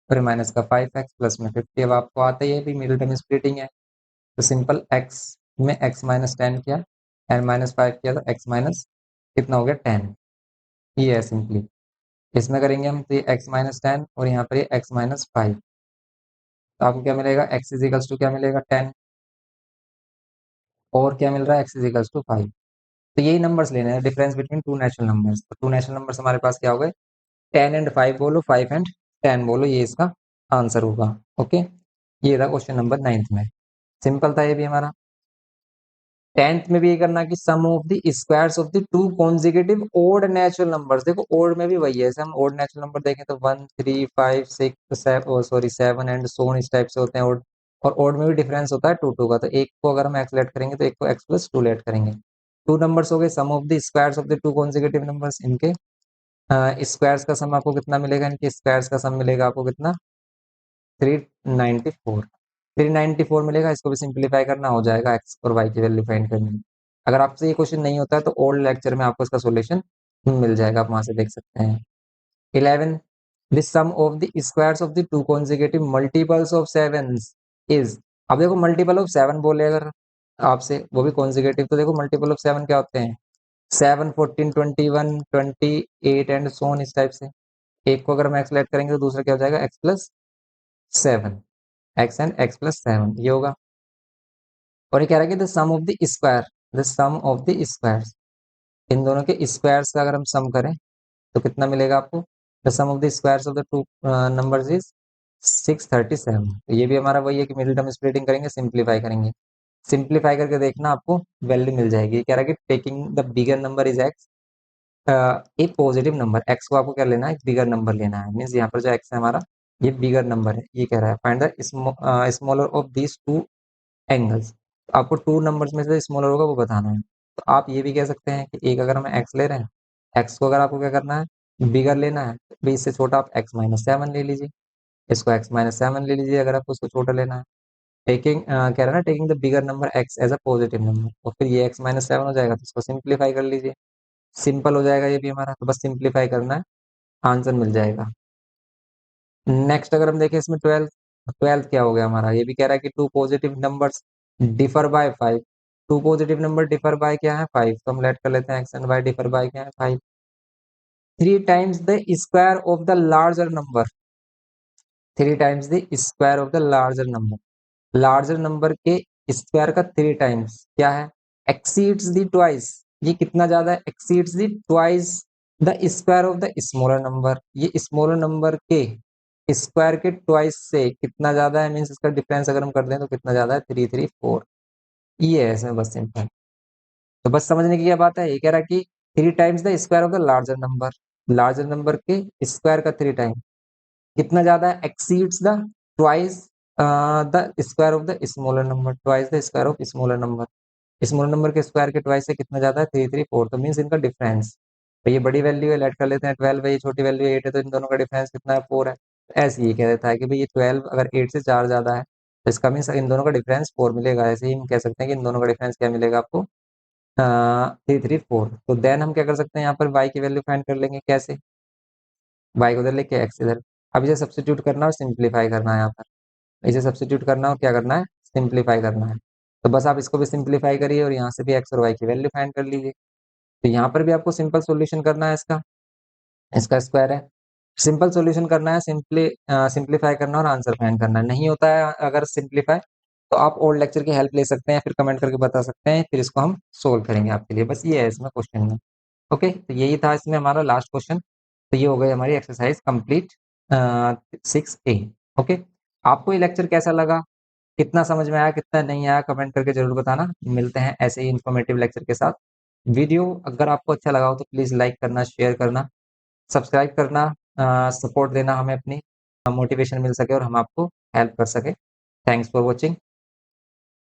[SPEAKER 1] फिर माइनस का 5x प्लस में 50। अब आपको आता ही है भी मिडिल टर्म स्प्लिटिंग है, तो सिंपल x में x माइनस 10 किया, n माइनस 5 किया, तो x माइनस कितना हो गया 10। ये है सिंपली। इसमें करेंगे हम तो ये x माइनस 10 और यहाँ पर ये x माइनस 5, तो आपको क्या मिलेगा, x इजिकल्स टू क्या मिलेगा 10, और क्या मिल रहा है x इजिकल्स टू 5। तो यही नंबर्स लेने हैं, difference between two natural numbers. तो टू नेचुरल नंबर्स हमारे पास क्या हो गए, 10 एंड 5 बोलो, 5 एंड 10 बोलो, ये इसका आंसर होगा। ओके, ये था क्वेश्चन नंबर 9th में। सिंपल था ये भी हमारा। 10th में भी ये करना कि sum of the squares of the two consecutive odd natural numbers. देखो ओड में भी वही है, जैसे हम ओड नेचुरल नंबर देखें तो 1 3 5 6 7 सॉरी 7 एंड सो ऑन, इस टाइप से होते हैं ओड। और ओड में भी डिफरेंस होता है 2 2 का, तो एक को अगर हम एक्स लेट करेंगे तो एक को एक्स प्लस 2 लेट करेंगे। टू नंबर्स हो गए, sum of the squares of the two consecutive numbers, इनके स्क्वायर्स का सम आपको कितना मिलेगा, इनके स्क्वायर्स का सम मिलेगा आपको कितना, 394। 394 मिलेगा, इसको भी सिंप्लीफाई करना हो जाएगा एक्स और वाई की वैल्यू फाइंड करने में। अगर आपसे ये क्वेश्चन नहीं होता है तो ओल्ड लेक्चर में आपको इसका सॉल्यूशन मिल जाएगा, आप वहां से देख सकते हैं। 11, the sum of the squares of the two consecutive multiples of 7 is. अब देखो मल्टीपल ऑफ 7 बोले अगर आपसे, वो भी कॉन्जिक्यूटिव, तो देखो मल्टीपल ऑफ 7 क्या होते हैं, 7 14 21 28 एंड सो ऑन, इस टाइप से। एक को अगर हम एक्स लेट करेंगे तो दूसरा क्या हो जाएगा, x plus 7, x and x plus 7 ये होगा। और ये कह रहा है कि the sum of the square, the sum of the squares, इन दोनों के स्क्वायर्स का अगर हम सम करें तो कितना मिलेगा आपको, the sum of the squares of the two numbers is 637। तो ये भी हमारा वही है कि मिडिल टर्म स्प्लिटिंग करेंगे, सिंप्लीफाई करेंगे। सिंप्लीफाई करके देखना आपको वैल्यू मिल जाएगी। ये कह रहा है कि taking the bigger number is x, एक पॉजिटिव नंबर एक्स को आपको क्या लेना है, एक बिगर नंबर लेना है। मीन्स यहाँ पर जो एक्स है हमारा ये बिगर नंबर है। ये कह रहा है find the smaller of these two angles. आपको टू नंबर्स में से स्मॉलर होगा वो बताना है। तो आप ये भी कह सकते हैं कि एक अगर हम एक्स ले रहे हैं, एक्स को अगर आपको क्या करना है, बिगर लेना है, तो भी इससे छोटा आप एक्स माइनस 7 ले लीजिए, इसको एक्स माइनस 7 ले लीजिए अगर आपको उसको छोटा लेना है। टेकिंग कह रहा है ना, taking the bigger number x as a positive number, और फिर ये एक्स माइनस 7 हो जाएगा, तो इसको सिंप्लीफाई कर लीजिए, सिंपल हो जाएगा ये भी हमारा। तो बस सिंप्लीफाई करना है, आंसर मिल जाएगा। नेक्स्ट अगर हम देखें इसमें 12, 12 क्या हो गया हमारा, ये भी कह रहा है कि two positive numbers differ by 5। Two positive number differ by क्या है, 5, तो हम लेट कर लेते हैं x and y differ by क्या है, 5। 3 times the square of the larger number, 3 times the square of the larger number, larger number के स्क्वायर का 3 टाइम्स क्या है, एक्सीड्स द ट्वाइस। ये कितना ज्यादा है, exceeds the twice the square of the smaller number. ये स्मॉलर नंबर के स्क्वायर के ट्वाइस से कितना ज्यादा है, मीन्स इसका डिफरेंस अगर हम कर दें तो कितना ज्यादा है, 334। ये है इसमें बस सिंपल। तो बस समझने की क्या बात है, ये कह रहा है कि 3 times the square of the larger number, larger number के स्क्वायर का 3 टाइम कितना ज्यादा है, exceeds the twice the square of the smaller number, twice the square of smaller number. Smaller number के स्क्वायर के ट्वाइस से कितना ज्यादा है, 334। तो मीन्स इनका डिफरेंस, तो ये बड़ी वैल्यू है, लेट कर लेते हैं 12 है, ये छोटी वैल्यू 8 है, तो इन दोनों का डिफरेंस कितना है, 4 है। तो ऐसे ही कह देता है कि भाई ये 12 अगर 8 से 4 ज्यादा है तो इसका मीन्स इन दोनों का डिफरेंस 4 मिलेगा। ऐसे ही हम कह सकते हैं कि इन दोनों का डिफरेंस क्या मिलेगा आपको, 334। तो देन हम क्या कर सकते हैं, यहाँ पर y की वैल्यू फाइंड कर लेंगे, कैसे, y को उधर लेके x इधर। अब इसे सब्स्टिट्यूट करना और सिंप्लीफाई करना है, यहाँ पर इसे सब्स्टिट्यूट करना और क्या करना है, सिंप्लीफाई करना है। तो बस आप इसको भी सिंप्लीफाई करिए और यहाँ से भी x और y की वैल्यू फाइंड कर लीजिए। तो यहाँ पर भी आपको सिंपल सॉल्यूशन करना है इसका, इसका स्क्वायर है, सिंपल सॉल्यूशन करना है, सिंप्लीफाई करना और आंसर फाइंड करना है। नहीं होता है अगर सिंप्लीफाई, तो आप ओल्ड लेक्चर की हेल्प ले सकते हैं, फिर कमेंट करके बता सकते हैं, फिर इसको हम सोल्व करेंगे आपके लिए। बस ये है इसमें क्वेश्चन में। ओके, तो यही था इसमें हमारा लास्ट क्वेश्चन। तो ये हो गई हमारी एक्सरसाइज कंप्लीट 6A। ओके, आपको ये लेक्चर कैसा लगा, कितना समझ में आया, कितना नहीं आया, कमेंट करके जरूर बताना। मिलते हैं ऐसे ही इन्फॉर्मेटिव लेक्चर के साथ। वीडियो अगर आपको अच्छा लगा हो तो प्लीज लाइक करना, शेयर करना, सब्सक्राइब करना, सपोर्ट देना हमें, अपनी मोटिवेशन मिल सके और हम आपको हेल्प कर सके। Thanks for watching.